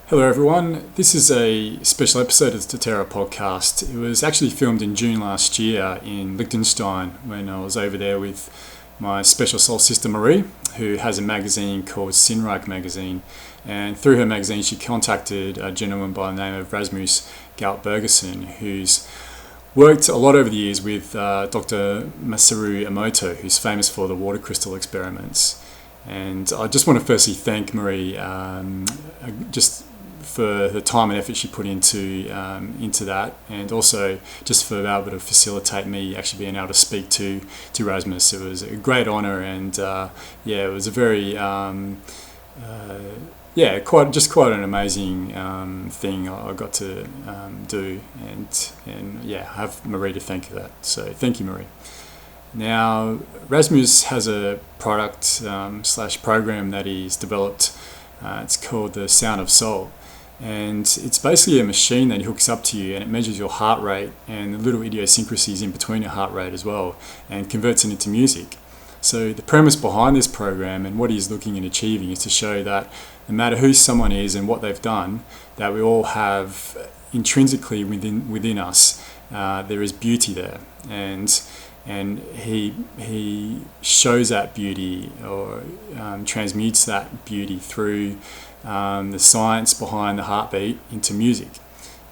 Hello everyone, this is a special episode of the Statera Podcast. It was actually filmed in June last year in Liechtenstein when I was over there with my special soul sister Meri, who has a magazine called Sinnreich Magazine. And through her magazine she contacted a gentleman by the name of Rasmus Gaupp-Berghausen, who's worked a lot over the years with Dr Masaru Emoto, who's famous for the water crystal experiments. And I just want to firstly thank Meri just for the time and effort she put into that, and also just for being able to facilitate me actually being able to speak to Rasmus. It was a great honour, and it was a very quite an amazing thing I got to do, and I have Meri to thank for that. So thank you, Meri. Now, Rasmus has a product / program that he's developed. It's called the Sound of Soul. And it's basically a machine that hooks up to you, and it measures your heart rate and the little idiosyncrasies in between your heart rate as well, and converts it into music. So the premise behind this program and what he's looking at achieving is to show that no matter who someone is and what they've done, that we all have intrinsically within us, there is beauty there. And he shows that beauty, or transmutes that beauty through the science behind the heartbeat into music,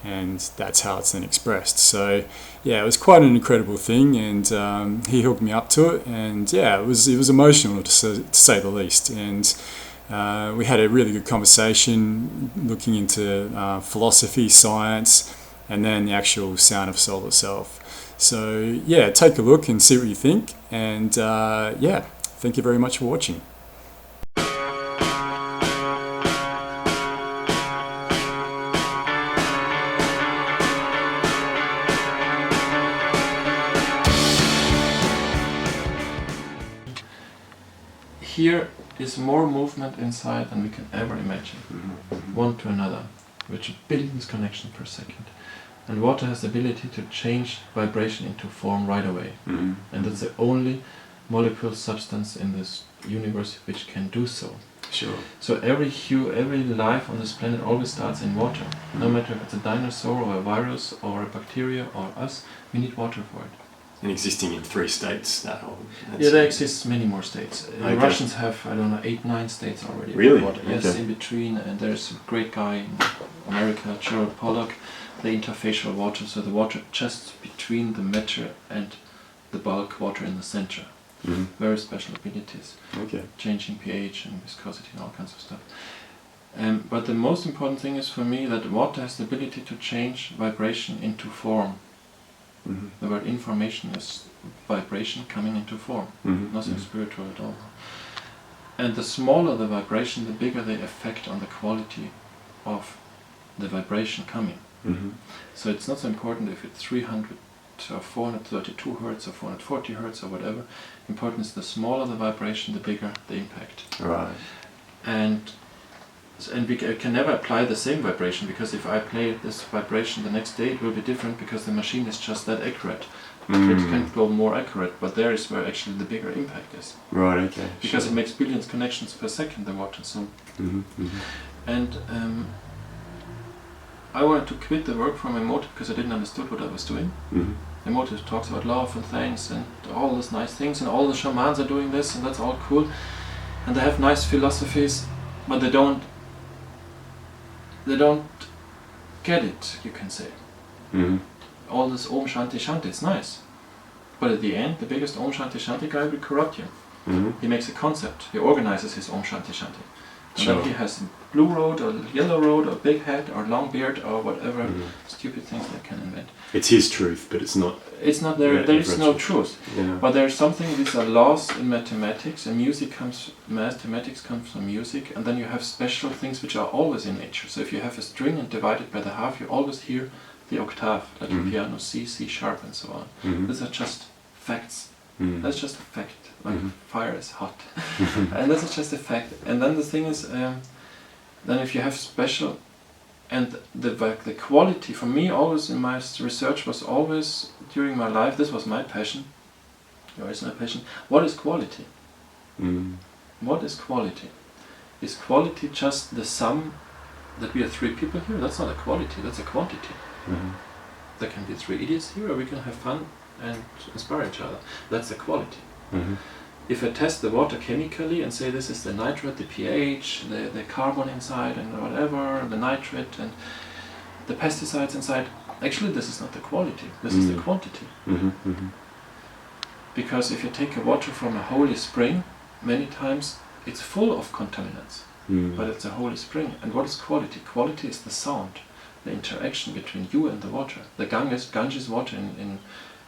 and that's how it's then expressed. So it was quite an incredible thing, and he hooked me up to it, and it was emotional to say the least. And we had a really good conversation looking into philosophy, science, and then the actual Sound of Soul itself. So take a look and see what you think, and thank you very much for watching. Here is more movement inside than we can ever imagine, one to another, which billions connections per second. And water has the ability to change vibration into form right away. And that's the only molecule substance in this universe which can do so. Sure. So every life on this planet always starts in water. No matter if it's a dinosaur or a virus or a bacteria or us, we need water for it. And existing in 3 states, there exists many more states. Okay. The Russians have, 8-9 states already. Really? Water. Yes, Okay. in between, and there's a great guy in America, Gerald Pollack, the interfacial water, so the water just between the matter and the bulk water in the center. Very special abilities. Okay. Changing pH and viscosity and all kinds of stuff. But the most important thing is for me that water has the ability to change vibration into form. The word information is vibration coming into form, nothing spiritual at all. And the smaller the vibration, the bigger the effect on the quality of the vibration coming. So it's not so important if it's 300 or 432 Hertz or 440 Hertz or whatever. Important is the smaller the vibration, the bigger the impact. Right. And we can never apply the same vibration, because if I play this vibration the next day, it will be different, because the machine is just that accurate. It can go more accurate, but there is where actually the bigger impact is. Right, okay. Because it makes billions connections per second, the water. So. And I wanted to quit the work from Emoto because I didn't understand what I was doing. Emoto talks about love and thanks and all these nice things, and all the shamans are doing this, and that's all cool. And they have nice philosophies, but they don't get it, you can say. All this Om Shanti Shanti, it's nice. But at the end, the biggest Om Shanti Shanti guy will corrupt you. He makes a concept, he organizes his Om Shanti Shanti. And then he has a blue road or yellow road or big head or long beard or whatever stupid things they can invent. It's his truth, but it's not. It's not there. There is no truth. Yeah. But there's something. These are laws in mathematics, and mathematics comes from music, and then you have special things which are always in nature. So if you have a string and divide it by the half, you always hear the octave, like a piano, C, C sharp, and so on. These are just facts. That's just a fact. Like fire is hot, and that's just a fact. And then the thing is, then if you have special, and the quality for me always in my research was always during my life. This was my passion. Or is my passion. What is quality? What is quality? Is quality just the sum that we are 3 people here, that's not a quality, that's a quantity. There can be 3 idiots here, or we can have fun and inspire each other. That's a quality. If I test the water chemically and say this is the nitrate, the pH, the carbon inside and whatever, the nitrate and the pesticides inside, actually this is not the quality, this is the quantity. Because if you take a water from a holy spring, many times it's full of contaminants, but it's a holy spring. And what is quality? Quality is the sound, the interaction between you and the water. The Ganges water in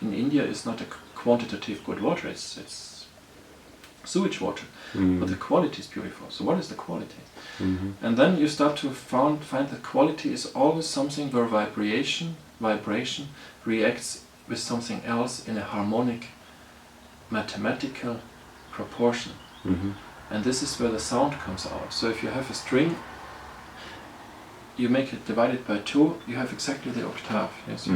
India is not a quantitative good water, it's sewage water, but the quality is beautiful. So what is the quality? And then you start to find that quality is always something where vibration reacts with something else in a harmonic, mathematical proportion. And this is where the sound comes out. So if you have a string, you make it divided by 2, you have exactly the octave. Yes.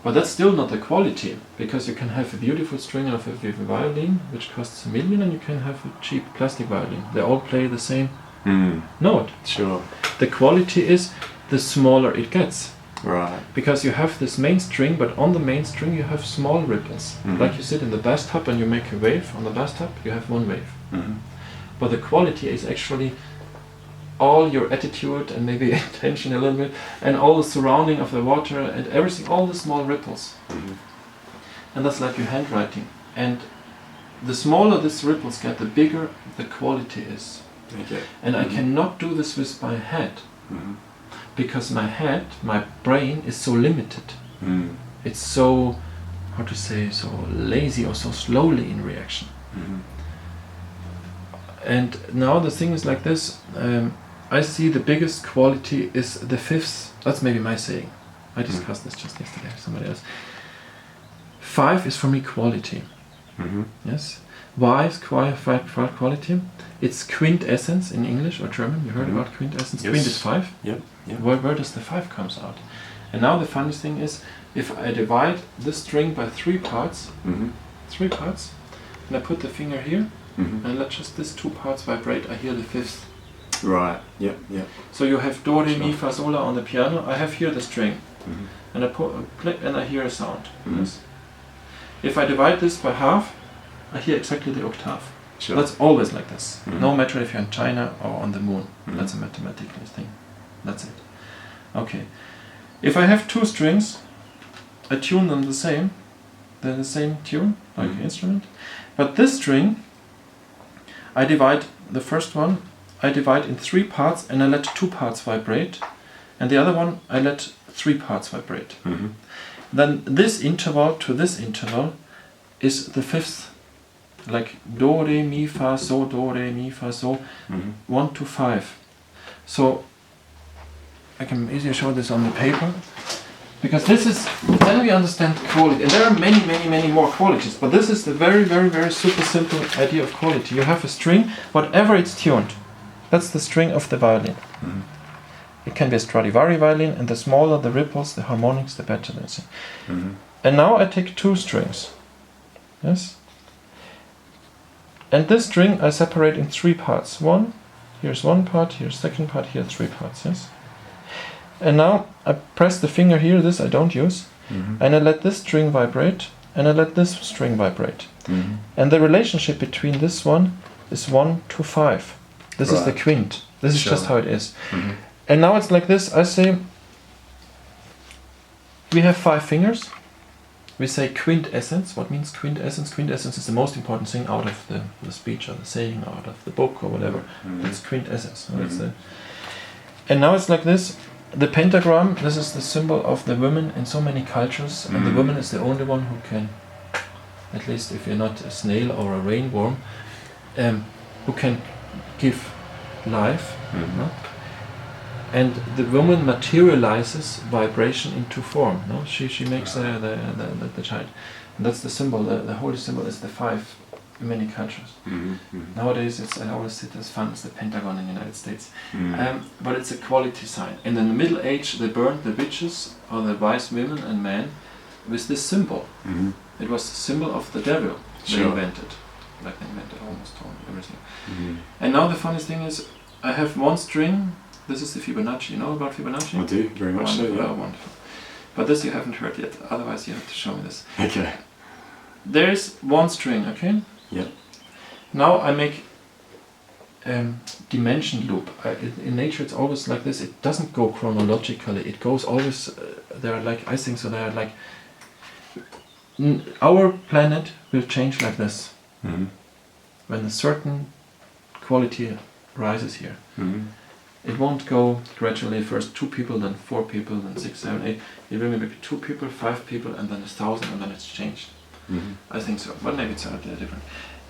But that's still not the quality, because you can have a beautiful string of a violin, which costs $1 million, and you can have a cheap plastic violin. They all play the same note. Sure. The quality is the smaller it gets. Right. Because you have this main string, but on the main string you have small ripples. Like you sit in the bathtub and you make a wave on the bathtub, you have 1 wave. But the quality is actually all your attitude and maybe attention a little bit, and all the surrounding of the water and everything, all the small ripples. And that's like your handwriting. And the smaller these ripples get, the bigger the quality is. Okay. And I cannot do this with my head, because my head, my brain is so limited. It's so, how to say, so lazy or so slowly in reaction. And now the thing is like this, I see the biggest quality is the fifths. That's maybe my saying. I discussed this just yesterday with somebody else. 5 is for me quality. Yes. Why is 5 quality? It's quintessence in English or German. You heard about quintessence. Yes. Quint is 5. Yep. Where does the 5 comes out? And now the funniest thing is, if I divide this string by 3 parts, and I put the finger here, and let just these 2 parts vibrate, I hear the 5th. Right. Yep. So you have do, re, mi, fa, sol, la on the piano. I have here the string, and I put a click, and I hear a sound. Yes. If I divide this by half, I hear exactly the octave. Sure. That's always like this. No matter if you're in China or on the moon. That's a mathematical thing. That's it. Okay. If I have 2 strings, I tune them the same. They're the same tune, like an instrument. But this string, I divide the first one, I divide in 3 parts, and I let 2 parts vibrate, and the other one I let 3 parts vibrate. Then this interval to this interval is the 5th, like do, re, mi, fa, so, do, re, mi, fa, so, 1 to 5. So I can easily show this on the paper, because this is, then we understand quality. And there are many more qualities, but this is the very super simple idea of quality. You have a string, whatever it's tuned, that's the string of the violin. It can be a Stradivari violin, and the smaller the ripples, the harmonics, the better the thing. And now I take 2 strings. Yes? And this string I separate in 3 parts. Here's 1 part, here's 2nd part, here 3 parts. Yes? And now I press the finger here, this I don't use, and I let this string vibrate, and I let this string vibrate. And the relationship between this one is 1 to 5. This is the quint. This is just how it is. And now it's like this. I say, we have 5 fingers. We say quintessence. What means quintessence? Quintessence is the most important thing out of the speech or the saying, out of the book or whatever. It's quintessence. And now it's like this. The pentagram, this is the symbol of the woman in so many cultures, and the woman is the only one who can, at least if you're not a snail or a rainworm, who can give life. No? And the woman materializes vibration into form. No, she makes the child, and that's the symbol. The holy symbol is the 5 in many cultures. Nowadays, I always say it's fun. It's the Pentagon in the United States, but it's a quality sign. And in the Middle Age, they burned the witches or the wise women and men with this symbol. It was the symbol of the devil. They invented, like they invented almost everything. And now the funniest thing is, I have 1 string This is the Fibonacci. You know about Fibonacci? I do, very much so, Wonderful, yeah. wonderful. But this you haven't heard yet, otherwise you have to show me this. Okay. There's one string, okay? Yep. Now I make dimension loop. In nature it's always like this. It doesn't go chronologically. It goes always, there are like, I think so, there are like, our planet will change like this. Mm-hmm. When a certain quality rises here. Mm-hmm. It won't go gradually, first 2 people, then 4 people, then 6, 7, 8. It will maybe 2 people, 5 people, and then 1,000, and then it's changed. Mm-hmm. I think so, but maybe it's a little different.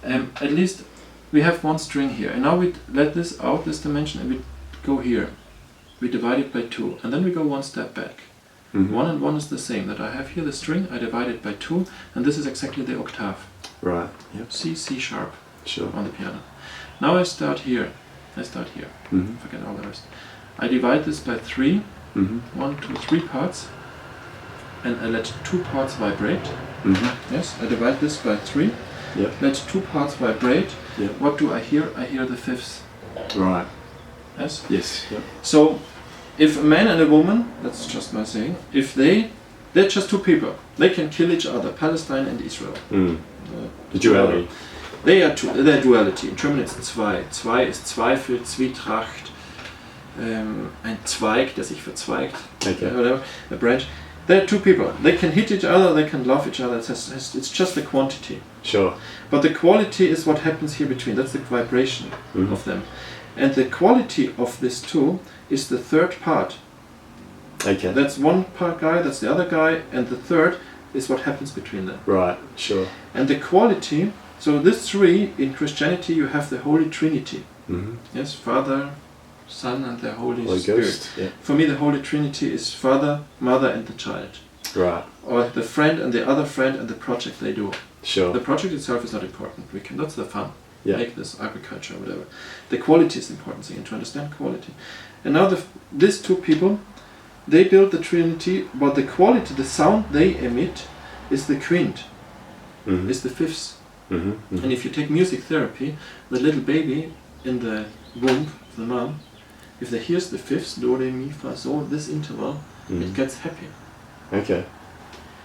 At least we have one string here, and now we let this out, this dimension, and we go here. We divide it by 2, and then we go one step back. Mm-hmm. 1 and 1 is the same, that I have here the string, I divide it by 2, and this is exactly the octave. Right, yep. C sharp Sure. on the piano. Now I start here. Mm-hmm. Forget all the rest. I divide this by 3, Mm-hmm. 1, 2, 3 parts, and I let 2 parts vibrate. Mm-hmm. Yes, I divide this by 3, Yep. let 2 parts vibrate. Yep. What do I hear? I hear the fifths. Right. Yes. Yes. Yep. So, if a man and a woman, that's just my saying, if they're just 2 people, they can kill each other, Palestine and Israel. Mm. The duality. They're duality. In German it's zwei. Zwei ist Zweifel, Zwietracht, ein Zweig, der sich verzweigt, Okay. whatever, a branch. They're 2 people. They can hit each other, they can love each other. It's just the quantity. Sure. But the quality is what happens here between. That's the vibration Mm-hmm. of them. And the quality of this 2 is the 3rd part. Okay. That's one part guy, that's the other guy, and the 3rd is what happens between them. Right. Sure. And the quality, so this 3, in Christianity you have the Holy Trinity. Mm-hmm. Yes, Father, Son and the Holy Holy Spirit. Ghost. Yeah. For me the Holy Trinity is Father, Mother and the child. Right. Or the friend and the other friend and the project they do. Sure. The project itself is not important. That's the fun. Yeah. Make this agriculture or whatever. The quality is the important thing, and to understand quality. And now these 2 people, they build the Trinity, but the quality, the sound they emit is the quint, Mm-hmm. is the fifths. Mm-hmm. Mm-hmm. And if you take music therapy, the little baby in the womb of the mom, if they hears the fifths, do, re, mi, fa, sol, this interval, Mm-hmm. it gets happy. Okay.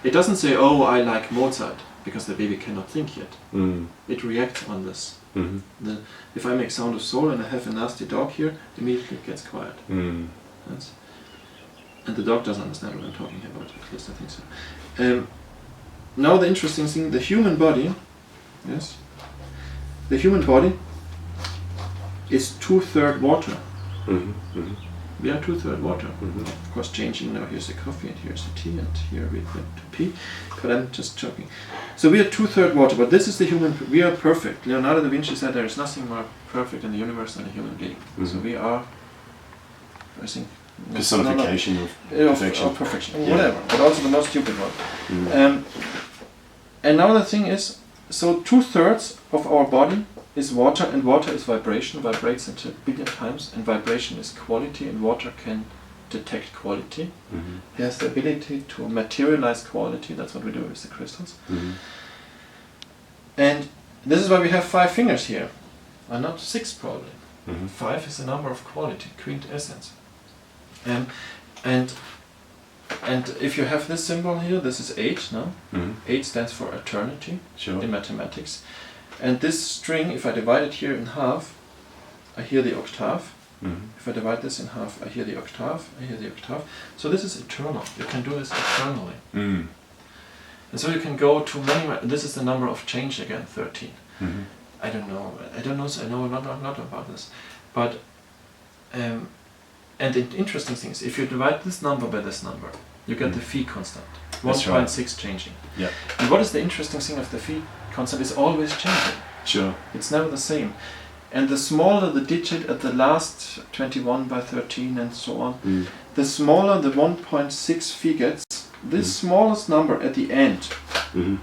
It doesn't say, oh, I like Mozart, because the baby cannot think yet. Mm. It reacts on this. Mm-hmm. If I make sound of soul and I have a nasty dog here, immediately it gets quiet. Mm. Yes. And the dog doesn't understand what I'm talking about, at least I think so. Now the interesting thing, the human body, yes, the human body is 2/3 water. Mm-hmm. Mm-hmm. We are 2/3 water. Mm-hmm. Of course changing, now here's the coffee and here's the tea and here we went to pee, but I'm just joking. So we are 2/3 water, but this is the human, we are perfect. Leonardo da Vinci said there is nothing more perfect in the universe than a human being. Mm-hmm. So we are, I think, Personification of perfection. Of perfection, Yeah. whatever, but also the most stupid one. Mm. And now the thing is, so 2/3 of our body is water, and water is vibration, vibrates into a billion times, and vibration is quality, and water can detect quality. Mm-hmm. It has the ability to materialize quality, that's what we do with the crystals. Mm-hmm. And this is why we have 5 fingers here, and not 6 probably. Mm-hmm. 5 is the number of quality, quintessence. And if you have this symbol here, this is 8 now. Mm-hmm. 8 stands for eternity Sure. in mathematics. And this string, if I divide it here in half, I hear the octave. Mm-hmm. If I divide this in half, I hear the octave, I hear the octave. So this is eternal. You can do this eternally. Mm. And so you can go to many, this is the number of change again, 13. Mm-hmm. I don't know, I know a lot about this. But, and the interesting thing is, if you divide this number by this number, you get the phi constant, That's right. 1.6 changing. Yeah. And what is the interesting thing of the phi constant? It's always changing. Sure. It's never the same. And the smaller the digit at the last 21 by 13 and so on, the smaller the 1.6 phi gets. This smallest number at the end Mm-hmm.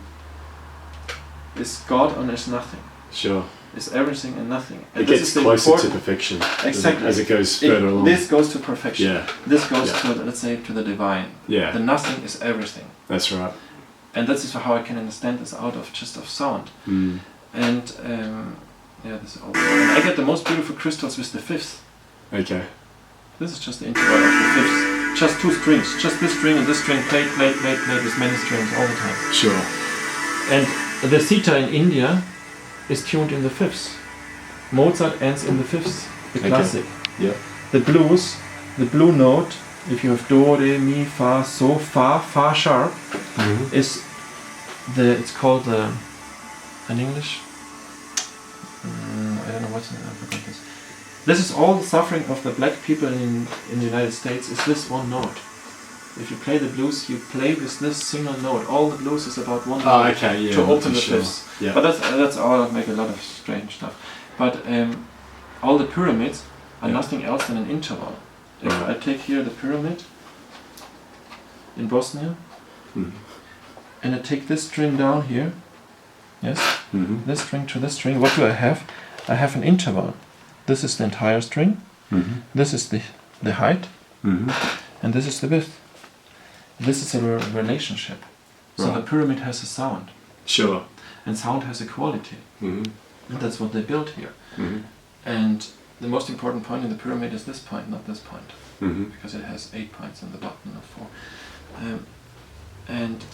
is God and is nothing. Sure. Is everything and nothing. And It this gets is the closer to important- perfection Exactly. as it goes further along. This goes to perfection. Yeah. This goes Yeah. to, let's say, to the divine. Yeah. The nothing is everything. That's right. And that is how I can understand this out of just of sound. Mm. And yeah, this is all. And I get the most beautiful crystals with the fifth. Okay. This is just the interval of the fifths. Just two strings. Just this string and this string played with many strings all the time. Sure. And the zither in India is tuned in the fifths. Mozart ends in the fifths. The classic. Yeah. The blues, the blue note, if you have do, re, mi, fa, so, fa sharp, is it's called in English. I don't know what's in it. I forgot this. This is all the suffering of the black people in the United States. Is this one note? If you play the blues, you play with this single note. All the blues is about one note to open the fifths. Yeah. But that's all make a lot of strange stuff. But all the pyramids are nothing else than an interval. If I take here the pyramid in Bosnia, and I take this string down here, this string to this string, what do I have? I have an interval. This is the entire string, this is the height, and this is the width. This is a relationship. So the pyramid has a sound. Sure. And sound has a quality. And that's what they built here. And the most important point in the pyramid is this point, not this point. Because it has 8 points on the bottom, not 4. And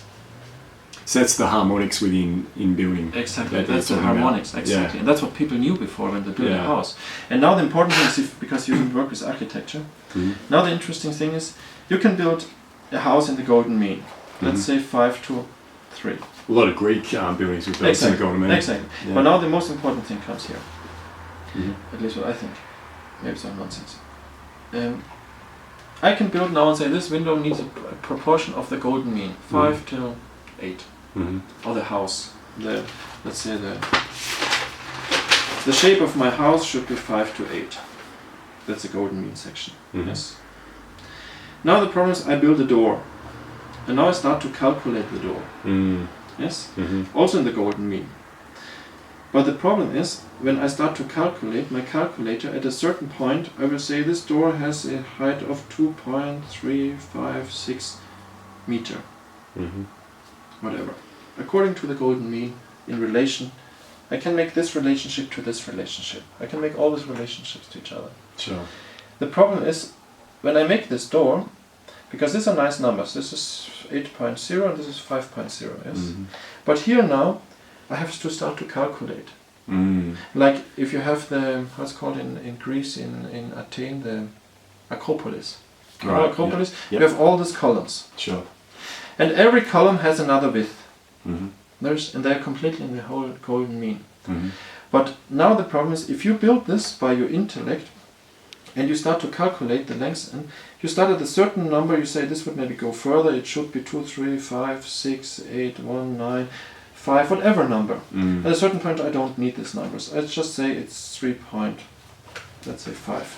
so that's the harmonics in building. Exactly, that's the harmonics, exactly. And that's what people knew before when they built a house. And now the important thing is, because you work with architecture, now the interesting thing is, you can build a house in the golden mean. Let's say 5 to 3. A lot of Greek buildings with those in the golden mean. Exactly. Yeah. But now the most important thing comes here. At least what I think. Maybe some nonsense. I can build now and say this window needs a proportion of the golden mean, 5 to 8. Or the house. Let's say the shape of my house should be 5 to 8. That's the golden mean section. Yes. Now the problem is I build a door. And now I start to calculate the door. Yes? Also in the golden mean. But the problem is, when I start to calculate, my calculator at a certain point, I will say this door has a height of 2.356 meter. Whatever. According to the golden mean, in relation, I can make this relationship to this relationship. I can make all these relationships to each other. Sure. The problem is, when I make this door, because these are nice numbers, this is 8.0 and this is 5.0, yes? But here now, I have to start to calculate. Like if you have what's called in Greece, in Athens, the Acropolis. Right, Acropolis, you have all these columns. Sure. And every column has another width. And they're completely in the whole golden mean. But now the problem is, if you build this by your intellect, and you start to calculate the lengths, and you start at a certain number, you say this would maybe go further, it should be 2, 3, 5, 6, 8, 1, 9, 5, whatever number. At a certain point I don't need these numbers. I just say it's 3.5.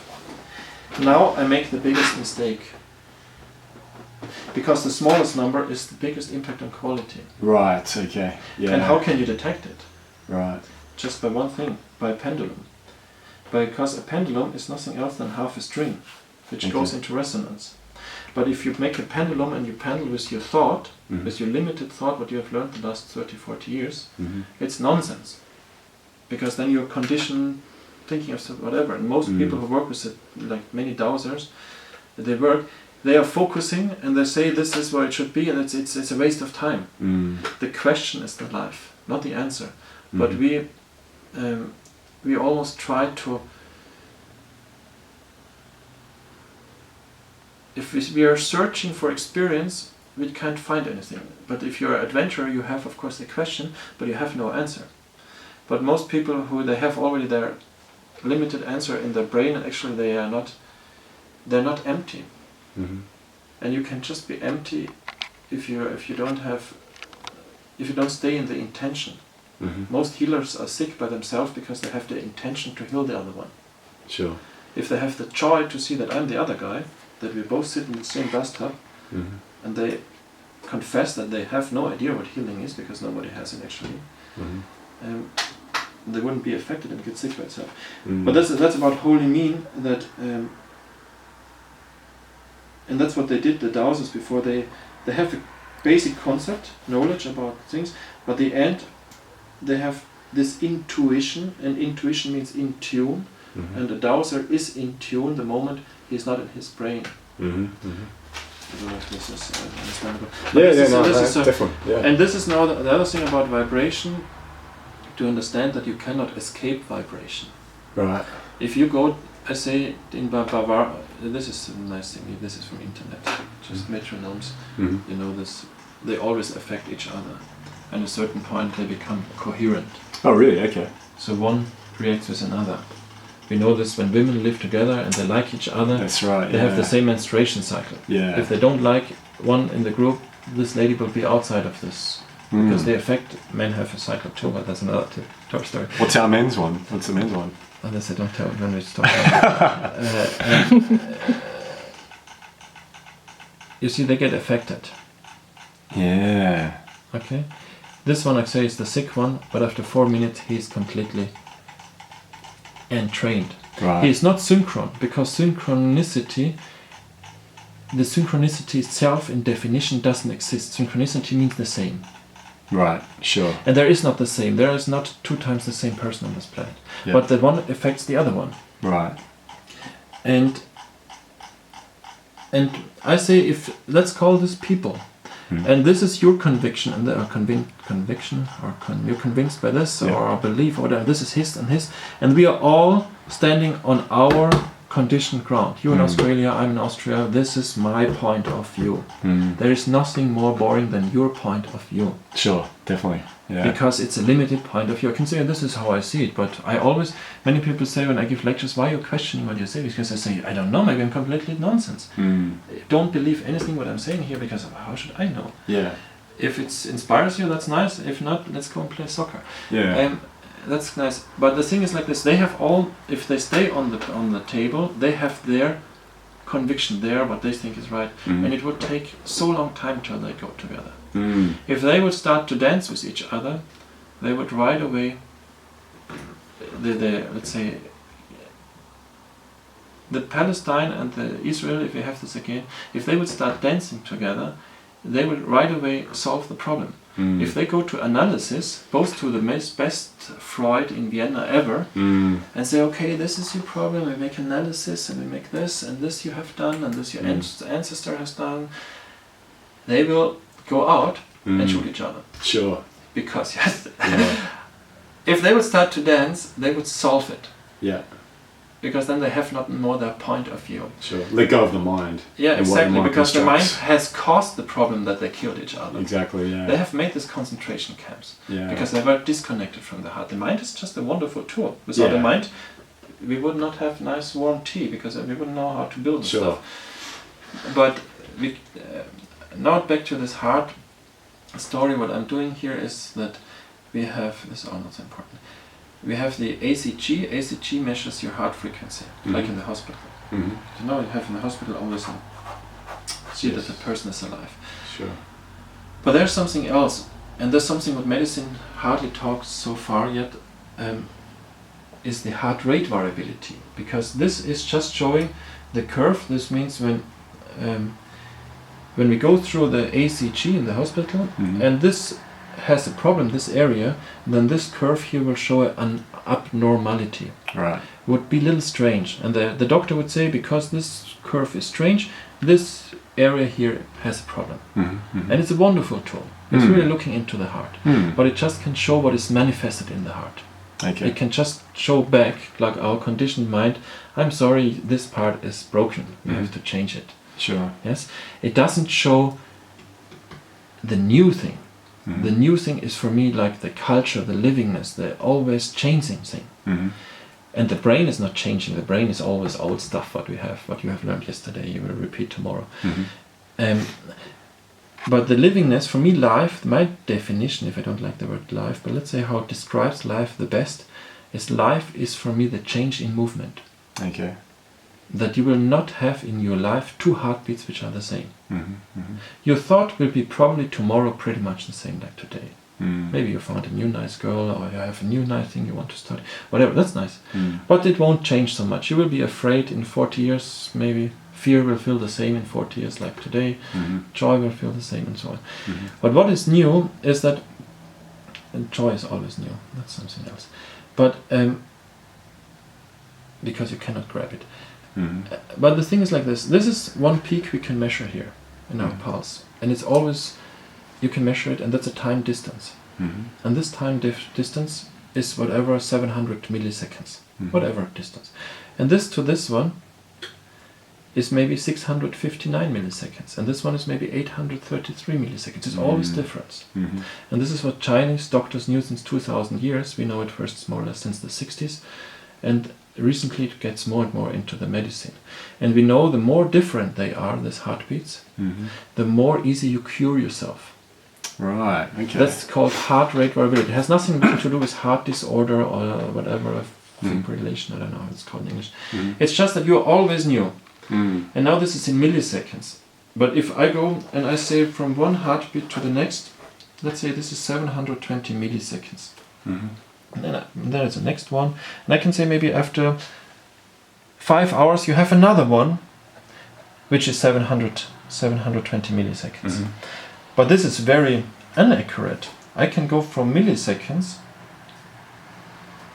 Now I make the biggest mistake. Because the smallest number is the biggest impact on quality. Right, okay. Yeah. And how can you detect it? Right. Just by one thing, by a pendulum. Because a pendulum is nothing else than half a string, which goes into resonance. But if you make a pendulum and you pendule with your thought, with your limited thought, what you have learned the last 30, 40 years, it's nonsense. Because then you're conditioned thinking of whatever. And most people who work with it, like many dowsers, they are focusing and they say this is where it should be, and it's a waste of time. The question is the life, not the answer. But we almost try to, if we are searching for experience, we can't find anything. But if you're an adventurer, you have of course the question, but you have no answer. But most people they have already their limited answer in their brain, and actually they're not empty. And you can just be empty if you don't stay in the intention. Most healers are sick by themselves because they have the intention to heal the other one. Sure. If they have the joy to see that I'm the other guy, that we both sit in the same bathtub, and they confess that they have no idea what healing is because nobody has it actually, they wouldn't be affected and get sick by itself. But that's about holy mean, that and that's what they did, the Dowsers, before they have a basic concept, knowledge about things, but the end they have this intuition, and intuition means in tune, and the Dowser is in tune the moment he's not in his brain. Mm-hmm. Mm-hmm. I don't know if this is understandable. Definitely. Yeah. And this is now the other thing about vibration, to understand that you cannot escape vibration. Right. If you go, I say in Bavaria, this is a nice thing, this is from internet, just metronomes, you know this, they always affect each other. And at a certain point they become coherent. Oh really? Okay. So one reacts with another. We know this when women live together and they like each other. That's right. They have the same menstruation cycle. Yeah. If they don't like one in the group, this lady will be outside of this. Because they affect, men have a cycle too, but that's another top story. What's our men's one? What's the men's one? Unless I don't tell when we stop. You see, they get affected. Yeah. Okay? This one I say is the sick one, but after 4 minutes he is completely entrained. Right. He is not synchron, because synchronicity, the synchronicity itself in definition doesn't exist. Synchronicity means the same. Right, sure. And there is not the same. There is not 2 times the same person on this planet. Yeah. But the one affects the other one. Right. And I say, if let's call this people, and this is your conviction, and you're convinced by this, or belief, or whatever. This is his, and we are all standing on our conditioned ground. You're in Australia, I'm in Austria. This is my point of view. There is nothing more boring than your point of view. Sure, definitely. Yeah. Because it's a limited point of view. I can say this is how I see it, but many people say when I give lectures, why are you questioning what you say? Because I say, I don't know, maybe I'm completely nonsense. Don't believe anything what I'm saying here, because how should I know? Yeah. If it inspires you, that's nice. If not, let's go and play soccer. Yeah. That's nice. But the thing is like this, they have all, if they stay on the table, they have their conviction there, what they think is right, and it would take so long time till they go together. If they would start to dance with each other, they would right away, let's say, the Palestine and the Israel, if we have this again, if they would start dancing together, they would right away solve the problem. If they go to analysis, both to the best Freud in Vienna ever, and say, okay, this is your problem, we make analysis, and we make this, and this you have done, and this your ancestor has done, they will go out and shoot each other. Sure. Because, if they would start to dance, they would solve it. Yeah. Because then they have not more their point of view. Sure. Let go of the mind. Yeah, exactly, because the mind has caused the problem that they killed each other. Exactly, yeah. They have made these concentration camps. Yeah. Because they were disconnected from the heart. The mind is just a wonderful tool. Without the mind, we would not have nice warm tea, because we wouldn't know how to build stuff. But now back to this heart story, what I'm doing here is that we have, this is all not so important, we have the ACG. ACG measures your heart frequency, like in the hospital. You know, you have in the hospital always see that the person is alive. Sure. But there's something else, and there's something what medicine hardly talks so far yet, is the heart rate variability. Because this is just showing the curve. This means when we go through the ACG in the hospital, and this has a problem, this area, then this curve here will show an abnormality. Right. Would be a little strange, and the doctor would say, because this curve is strange, this area here has a problem. And it's a wonderful tool. It's really looking into the heart, but it just can show what is manifested in the heart. Okay. It can just show back, like our conditioned mind, I'm sorry, this part is broken, you have to change it. Sure. Yes. It doesn't show the new thing. The new thing is for me like the culture, the livingness, the always changing thing. And the brain is not changing. The brain is always old stuff, what you have learned yesterday, you will repeat tomorrow. But the livingness, for me, life, my definition, if I don't like the word life, but let's say how it describes life the best, is life is for me the change in movement. Okay. That you will not have in your life 2 heartbeats which are the same. Your thought will be probably tomorrow pretty much the same like today. Maybe you found a new nice girl, or you have a new nice thing you want to study, whatever, that's nice. But it won't change so much. You will be afraid in 40 years, maybe fear will feel the same in 40 years like today, joy will feel the same, and so on. But what is new is that, and joy is always new, that's something else, but because you cannot grab it. But the thing is like this. This is one peak we can measure here in our pulse. And it's always, you can measure it, and that's a time distance. And this time distance is whatever 700 milliseconds. Whatever distance. And this to this one is maybe 659 milliseconds. And this one is maybe 833 milliseconds. It's always difference. And this is what Chinese doctors knew since 2000 years. We know it first more or less since the 60s. And recently it gets more and more into the medicine. And we know the more different they are, these heartbeats, the more easy you cure yourself. Right, okay. That's called heart rate variability. It has nothing to do with heart disorder or whatever, fibrillation, I don't know how it's called in English. It's just that you always knew. And now this is in milliseconds. But if I go and I say from one heartbeat to the next, let's say this is 720 milliseconds. And then it's the next one. And I can say maybe after 5 hours you have another one, which is 720 milliseconds. But this is very inaccurate. I can go from milliseconds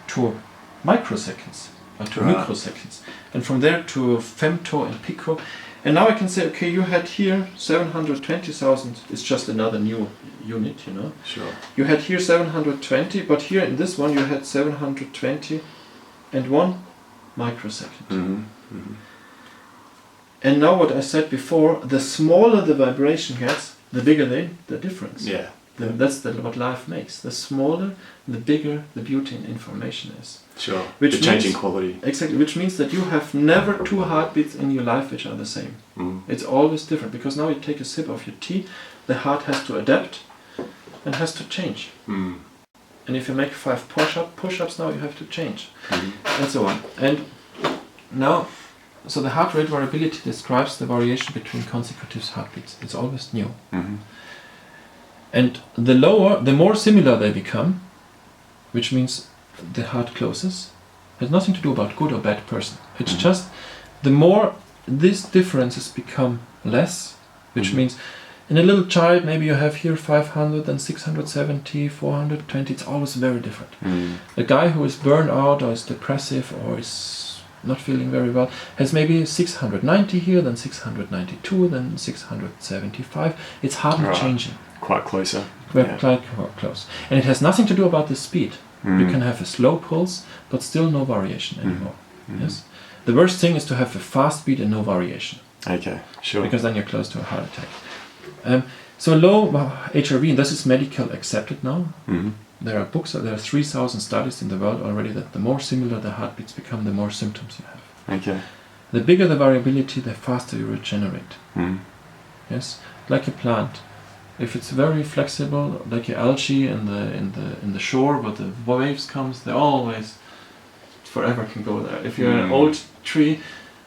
to microseconds, or to microseconds. And from there to femto and pico. And now I can say, okay, you had here 720,000, it's just another new unit, you know. Sure. You had here 720, but here in this one you had 720 and 1 microsecond. And now what I said before, the smaller the vibration gets, the bigger the difference. Yeah. That's what life makes. The smaller, the bigger the beauty in information is. Sure. Which the changing means, quality. Exactly, which means that you have never 2 heartbeats in your life which are the same. It's always different, because now you take a sip of your tea, the heart has to adapt and has to change. And if you make 5 push-ups now, you have to change. And so on. And now, so the heart rate variability describes the variation between consecutive heartbeats. It's always new. And the more similar they become, which means the heart closes, has nothing to do about good or bad person. It's just the more these differences become less, which means in a little child maybe you have here 500 and 670, 420, it's always very different. A guy who is burned out or is depressive or is not feeling very well has maybe 690 here, then 692, then 675. It's hardly changing. Quite closer. We're quite close. And it has nothing to do about the speed. You can have a slow pulse, but still no variation anymore. Yes. The worst thing is to have a fast beat and no variation. Okay, sure. Because then you're close to a heart attack. So low HRV, and this is medical accepted now. There are books, there are 3,000 studies in the world already that the more similar the heartbeats become, the more symptoms you have. Okay. The bigger the variability, the faster you regenerate. Yes, like a plant. If it's very flexible, like an algae in the shore, but the waves comes, they always forever can go there. If you're an old tree,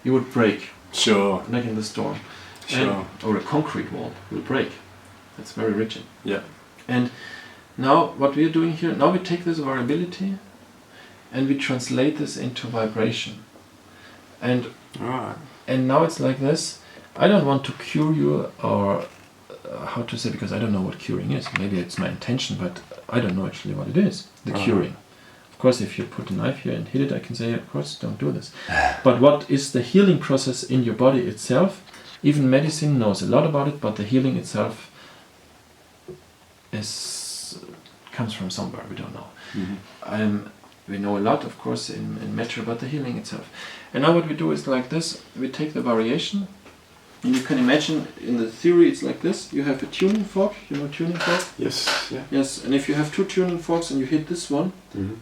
you would break. Sure. Like in the storm. Sure. Or a concrete wall will break. It's very rigid. Yeah. And now what we are doing here, now we take this variability and we translate this into vibration. And now it's like this. I don't want to cure you, or how to say, because I don't know what curing is. Maybe it's my intention, but I don't know actually what it is, the curing. Of course, if you put a knife here and hit it, I can say, of course, don't do this. But what is the healing process in your body itself? Even medicine knows a lot about it, but the healing itself comes from somewhere, we don't know. We know a lot, of course, in matter about the healing itself. And now what we do is like this. We take the variation, and you can imagine in the theory it's like this. You have a tuning fork, you know tuning fork? Yes, yeah. Yes, and if you have 2 tuning forks and you hit this one,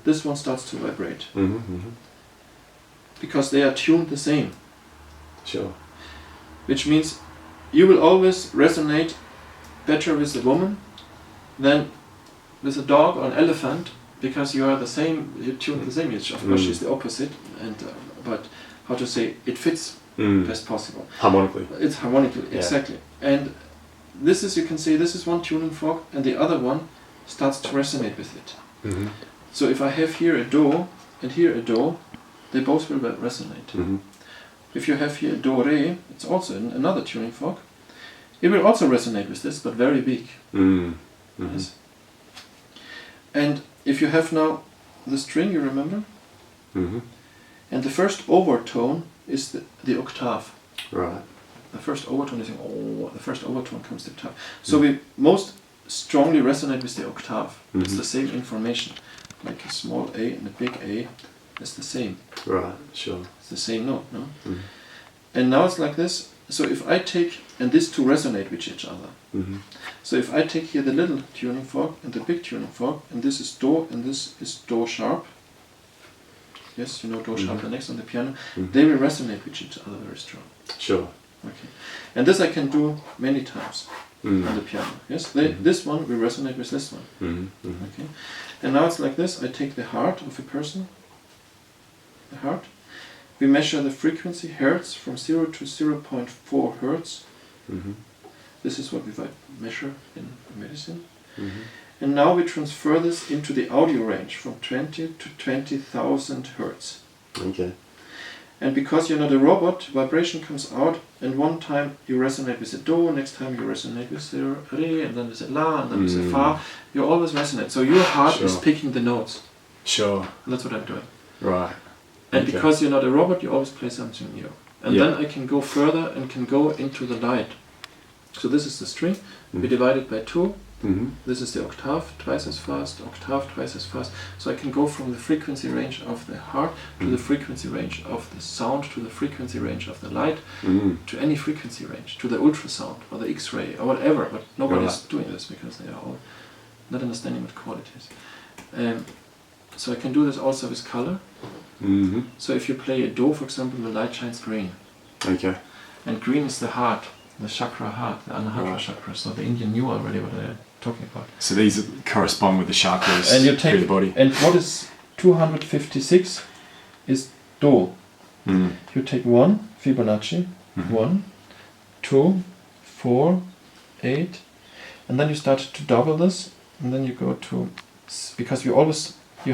this one starts to vibrate. Because they are tuned the same. Sure. Which means you will always resonate better with a woman than with a dog or an elephant, because you are the same, you tune the same. Of course, she's the opposite, and but how to say, it fits best possible. Harmonically. It's harmonically, exactly. And this is, you can say, this is one tuning fork, and the other one starts to resonate with it. So if I have here a do and here a do, they both will resonate. If you have here a do re, it's also another tuning fork. It will also resonate with this, but very big. Yes. And if you have now the string, you remember? And the first overtone is the octave. Right. The first overtone is oh. The first overtone comes the octave. So we most strongly resonate with the octave. It's the same information. Like a small A and a big A is the same. Right. Sure. It's the same note, no? And now it's like this. So if I take, and these two resonate with each other. So if I take here the little tuning fork and the big tuning fork, and this is Do and this is Do sharp. Yes, you know Do sharp, the next on the piano. They will resonate with each other very strong. Sure. Okay. And this I can do many times on the piano. Yes, this one will resonate with this one. Okay. And now it's like this. I take the heart of a person. The heart. We measure the frequency hertz from 0 to 0.4 hertz. This is what we measure in medicine. And now we transfer this into the audio range from 20 to 20,000 hertz. Okay. And because you're not a robot, vibration comes out, and one time you resonate with the Do, next time you resonate with the Re, and then with the La, and then with the Fa. You always resonate. So your heart is picking the notes. Sure. And that's what I'm doing. Right. And because you're not a robot, you always play something new. And then I can go further and can go into the light. So this is the string. We divide it by 2. This is the octave, twice as fast, octave, twice as fast. So I can go from the frequency range of the heart to the frequency range of the sound, to the frequency range of the light, to any frequency range, to the ultrasound or the X-ray or whatever. But nobody's doing this because they are all not understanding what chord it is. So I can do this also with color. So if you play a Do, for example, the light shines green. Okay. And green is the heart, the chakra heart, the Anahata chakra. So the Indian knew already what they're talking about. So these correspond with the chakras and you take, through the body. And what is 256 is Do. You take 1, Fibonacci, 1, 2, 4, 8, and then you start to double this, and then you go to, because you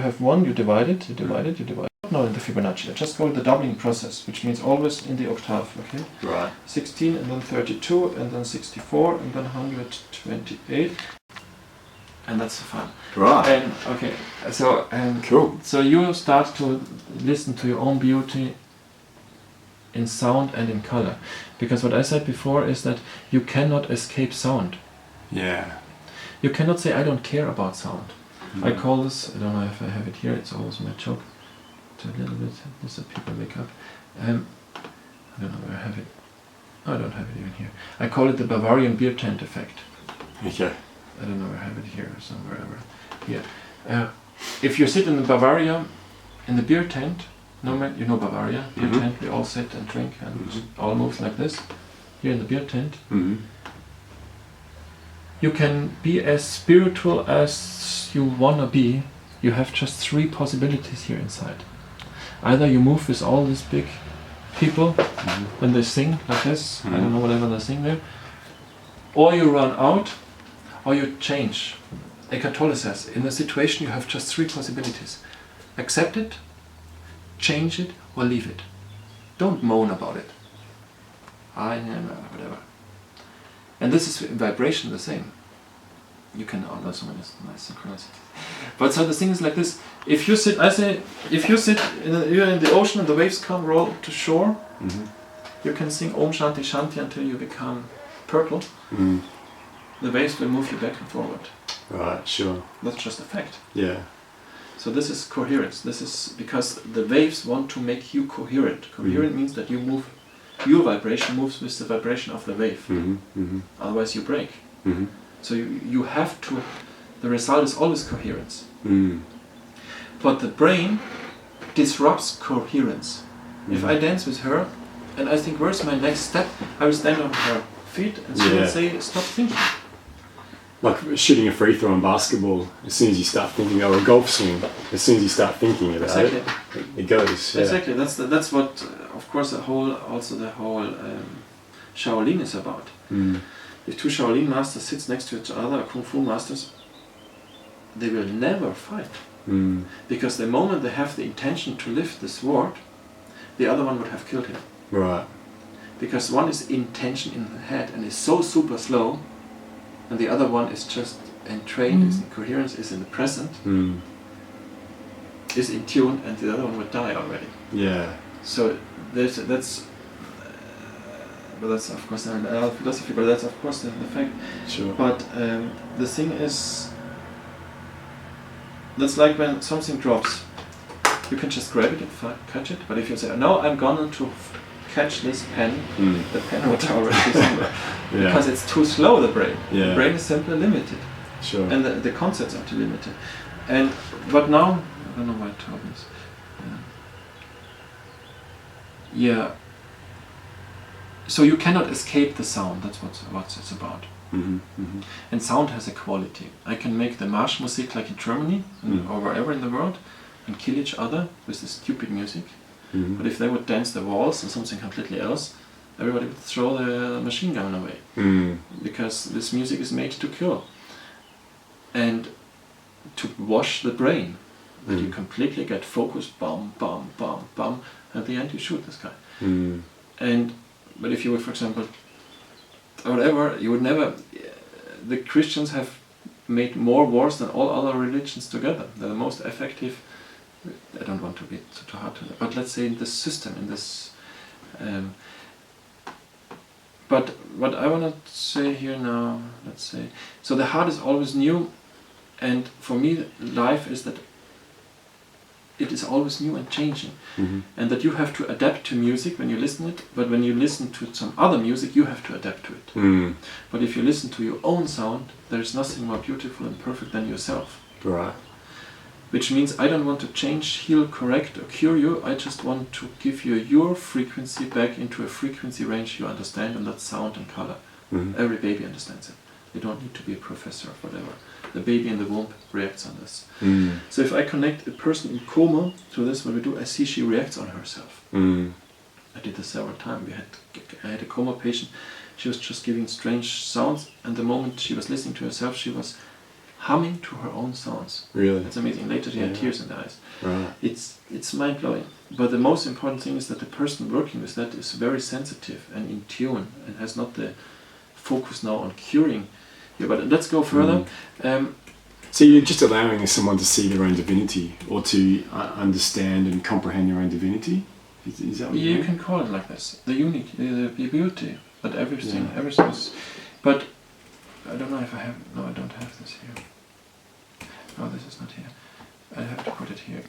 have 1, you divide it, you divide it, you divide it. No, in the Fibonacci. I just go with the doubling process, which means always in the octave, okay? Right. 16, and then 32, and then 64, and then 128. And that's the fun. Right. And okay, so cool. So you start to listen to your own beauty in sound and in color, because what I said before is that you cannot escape sound. Yeah. You cannot say I don't care about sound. I call this, I don't know if I have it here. It's always my joke. To a little bit, just so people wake up. I don't know where I have it. Oh, I don't have it even here. I call it the Bavarian beer tent effect. Okay. I don't know where I have it here or somewhere ever. Here. If you sit in the Bavaria, in the beer tent, no man, you know Bavaria, beer tent, we all sit and drink and all moves like this. Here in the beer tent, you can be as spiritual as you wanna be. You have just 3 possibilities here inside. Either you move with all these big people when they sing like this, I don't know whatever they sing there, or you run out, or you change. Eckhart Tolle says, in a situation you have just 3 possibilities. Accept it, change it, or leave it. Don't moan about it. Whatever. And this is in vibration the same. You can there's so many nice synchronicities. But so the thing is like this. If you sit, you're in the ocean and the waves come roll to shore, you can sing Om Shanti Shanti until you become purple. The waves will move you back and forward. Right, sure. That's just a fact. Yeah. So this is coherence. This is because the waves want to make you coherent. Coherent means that you move, your vibration moves with the vibration of the wave. Otherwise you break. So you have to, the result is always coherence. But the brain disrupts coherence. If I dance with her and I think, where's my next step? I will stand on her feet and she will say, stop thinking. Like shooting a free throw in basketball, as soon as you start thinking, or a golf swing, as soon as you start thinking about it goes. Yeah. Exactly, that's what, of course, the whole Shaolin is about. If 2 Shaolin masters sit next to each other, Kung Fu masters, they will never fight. Because the moment they have the intention to lift the sword, the other one would have killed him. Right. Because one is intention in the head and is so super slow, and the other one is just entrained, is in coherence, is in the present, is in tune, and the other one would die already. Yeah. So that's but that's of course another philosophy, but that's of course the fact. Sure. But the thing is, that's like when something drops, you can just grab it and catch it, but if you say, no, I'm going to catch this pen, the pen would already be somewhere. Because it's too slow, the brain. Yeah. The brain is simply limited. Sure. And the concepts are too limited. But now, I don't know why I told this. Yeah. So you cannot escape the sound, that's what it's about. Mm-hmm. Mm-hmm. And sound has a quality. I can make the Marschmusik like in Germany or wherever in the world and kill each other with this stupid music. Mm-hmm. But if they would dance the waltz and something completely else, everybody would throw the machine gun away. Because this music is made to kill. And to wash the brain. That you completely get focused, bam, bam, bam, bam, at the end you shoot this guy. But if you would, for example, or whatever, you would never. The Christians have made more wars than all other religions together. They're the most effective. I don't want to be too hard to, but let's say in this system, in this. But what I want to say here now, let's say, so the heart is always new, and for me, life is that. It is always new and changing, and that you have to adapt to music when you listen it. But when you listen to some other music, you have to adapt to it. But if you listen to your own sound, there is nothing more beautiful and perfect than yourself. Right. Which means I don't want to change, heal, correct, or cure you. I just want to give you your frequency back into a frequency range you understand, and that's sound and color. Every baby understands it. You don't need to be a professor or whatever. The baby in the womb reacts on this. So if I connect a person in coma to this, what we do, I see she reacts on herself. I did this several times. I had a coma patient. She was just giving strange sounds, and the moment she was listening to herself, she was humming to her own sounds. Really? It's amazing. Later she had tears in the eyes. Right. It's mind-blowing. But the most important thing is that the person working with that is very sensitive and in tune and has not the focus now on curing. Yeah, but let's go further. So you're just allowing someone to see their own divinity, or to understand and comprehend their own divinity? Is that what you can call it like this. The unique, the beauty, but everything is. But I don't know if I have. No, I don't have this here. No, this is not here. I have to put it here.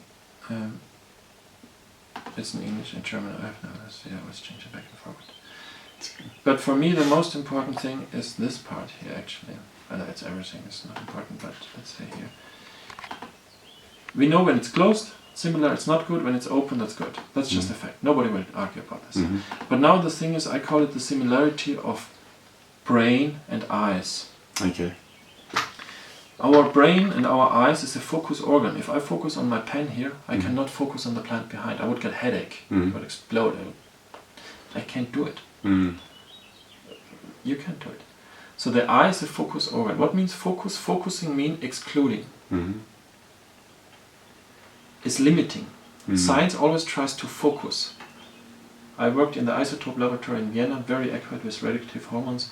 It's in English and German. I have no this. Yeah, let's change it back and forward. But for me, the most important thing is this part here, actually. I know it's everything, it's not important, but let's say here. We know when it's closed, similar, it's not good. When it's open, that's good. That's just a fact. Nobody will argue about this. But now the thing is, I call it the similarity of brain and eyes. Okay. Our brain and our eyes is a focus organ. If I focus on my pen here, I cannot focus on the plant behind. I would get headache. It would explode. I can't do it. You can't do it. So the eye is a focus organ. What means focus? Focusing means excluding. It's limiting. Science always tries to focus. I worked in the isotope laboratory in Vienna, very accurate with radioactive hormones.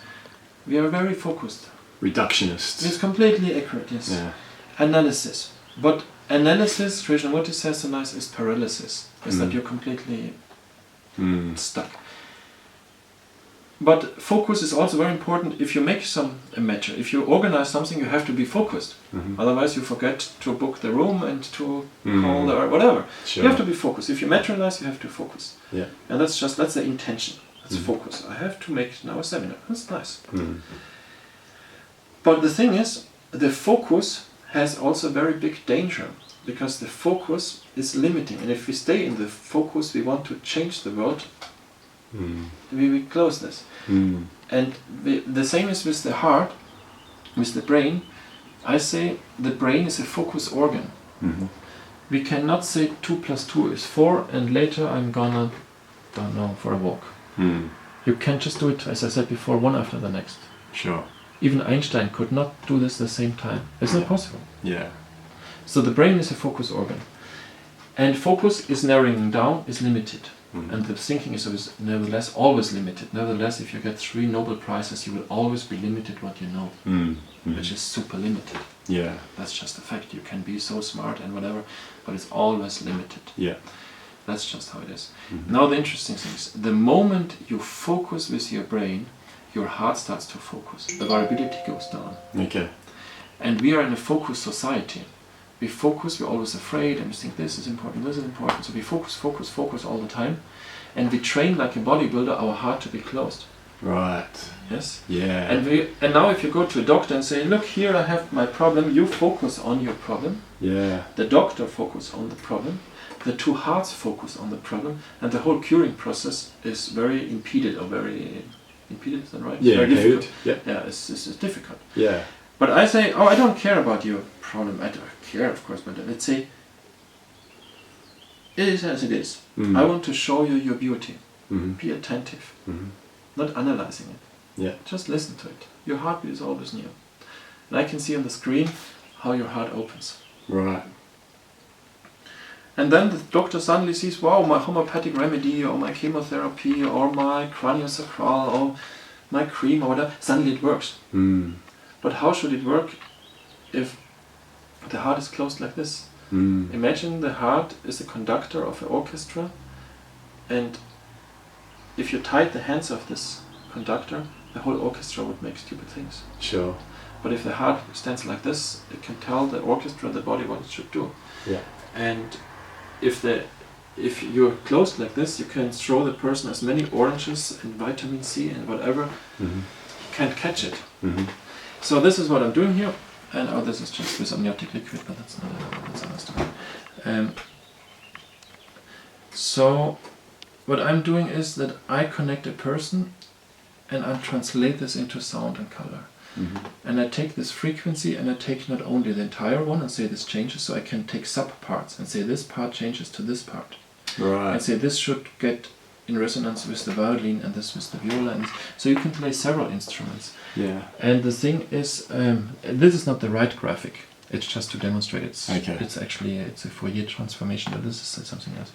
We are very focused. Reductionists. It's completely accurate, yes. Yeah. Analysis. But analysis, Krishnamurti says so nice, is paralysis. Is that you're completely stuck. But focus is also very important. If you make a matter, if you organize something, you have to be focused. Otherwise you forget to book the room and to call the whatever. Sure. You have to be focused. If you materialize, you have to focus. Yeah. And that's the intention. That's focus. I have to make now a seminar. That's nice. But the thing is, the focus has also a very big danger, because the focus is limiting. And if we stay in the focus, we want to change the world. We close this. And the same is with the heart, with the brain. I say the brain is a focus organ. We cannot say 2 + 2 is 4 and later I'm gonna, don't know, for a walk. You can't just do it, as I said before, one after the next. Sure. Even Einstein could not do this at the same time. It's not possible. Yeah. So the brain is a focus organ. And focus is narrowing down, is limited. And the thinking is nevertheless always limited. Nevertheless, if you get 3 Nobel Prizes, you will always be limited what you know, which is super limited. Yeah. That's just a fact. You can be so smart and whatever, but it's always limited. Yeah. That's just how it is. Now the interesting thing is, the moment you focus with your brain, your heart starts to focus. The variability goes down. Okay. And we are in a focused society. We focus, we're always afraid, and we think this is important, this is important. So we focus all the time. And we train like a bodybuilder our heart to be closed. Right. Yes? Yeah. And now if you go to a doctor and say, look, here I have my problem, you focus on your problem. Yeah. The doctor focus on the problem. The two hearts focus on the problem. And the whole curing process is very impeded, or very... Impeded, is that right? Yeah, very difficult. Yeah, it's difficult. Yeah. But I say, I don't care about your problem. I don't care, of course, but let's say, it is as it is. I want to show you your beauty. Be attentive. Not analyzing it. Yeah. Just listen to it. Your heartbeat is always new. And I can see on the screen how your heart opens. Right. And then the doctor suddenly sees, wow, my homeopathic remedy, or my chemotherapy, or my craniosacral, or my cream, or whatever, suddenly it works. But how should it work if the heart is closed like this? Imagine the heart is a conductor of an orchestra, and if you tied the hands of this conductor, the whole orchestra would make stupid things. Sure. But if the heart stands like this, it can tell the orchestra, the body, what it should do. Yeah. And if you're closed like this, you can throw the person as many oranges and vitamin C and whatever, he can't catch it. So this is what I'm doing here, and this is just with amniotic liquid, but that's another story. So what I'm doing is that I connect a person, and I translate this into sound and color. And I take this frequency, and I take not only the entire one and say this changes, so I can take sub-parts and say this part changes to this part. Right. And say this should get in resonance with the violin, and this with the viola. And so you can play several instruments. Yeah. And the thing is, this is not the right graphic. It's just to demonstrate. It's actually a Fourier transformation, but this is something else.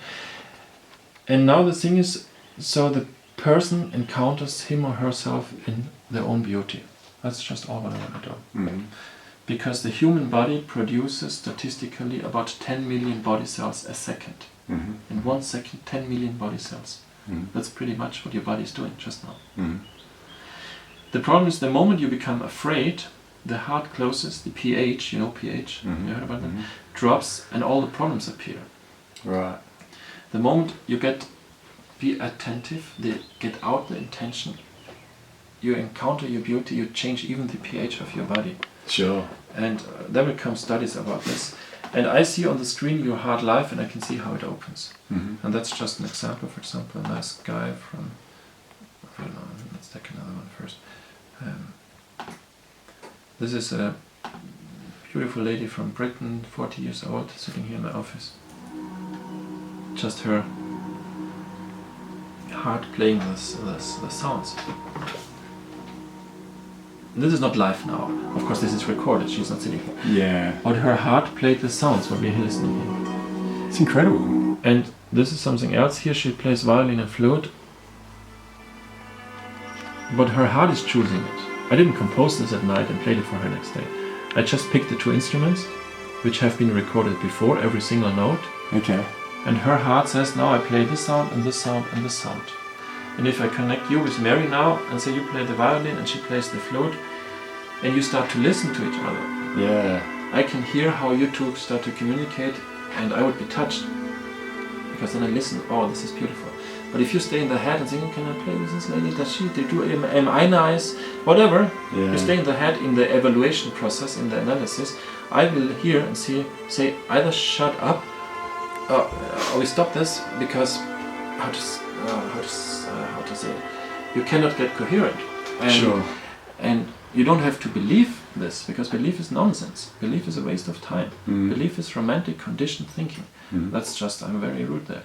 And now the thing is, so the person encounters him or herself in their own beauty. That's just all what I want to do. Because the human body produces statistically about 10 million body cells a second. In 1 second, 10 million body cells. That's pretty much what your body is doing just now. The problem is, the moment you become afraid, the heart closes, the pH, you know pH, you heard about that, drops, and all the problems appear. Right. The moment you be attentive, get out the intention, you encounter your beauty, you change even the pH of your body. Sure. And there will come studies about this. And I see on the screen your heart live, and I can see how it opens. And that's just an example. For example, a nice guy from, I don't know, let's take another one first. This is a beautiful lady from Britain, 40 years old, sitting here in my office. Just her heart playing the sounds. This is not live now. Of course, this is recorded. She's not sitting here. Yeah. But her heart played the sounds when we're listening here. It's incredible. And this is something else here. She plays violin and flute. But her heart is choosing it. I didn't compose this at night and played it for her next day. I just picked the two instruments, which have been recorded before, every single note. Okay. And her heart says, now I play this sound and this sound and this sound. And if I connect you with Meri now and say you play the violin and she plays the flute, and you start to listen to each other, I can hear how you two start to communicate, and I would be touched. Because then I listen, oh, this is beautiful. But if you stay in the head and think, oh, can I play with this lady? Does she do? Am I nice? Whatever. You stay in the head in the evaluation process, in the analysis. I will hear and say either shut up, or we stop this, because how to say it? You cannot get coherent. And, and you don't have to believe this, because belief is nonsense. Belief is a waste of time. Belief is romantic conditioned thinking. That's just, I'm very rude there,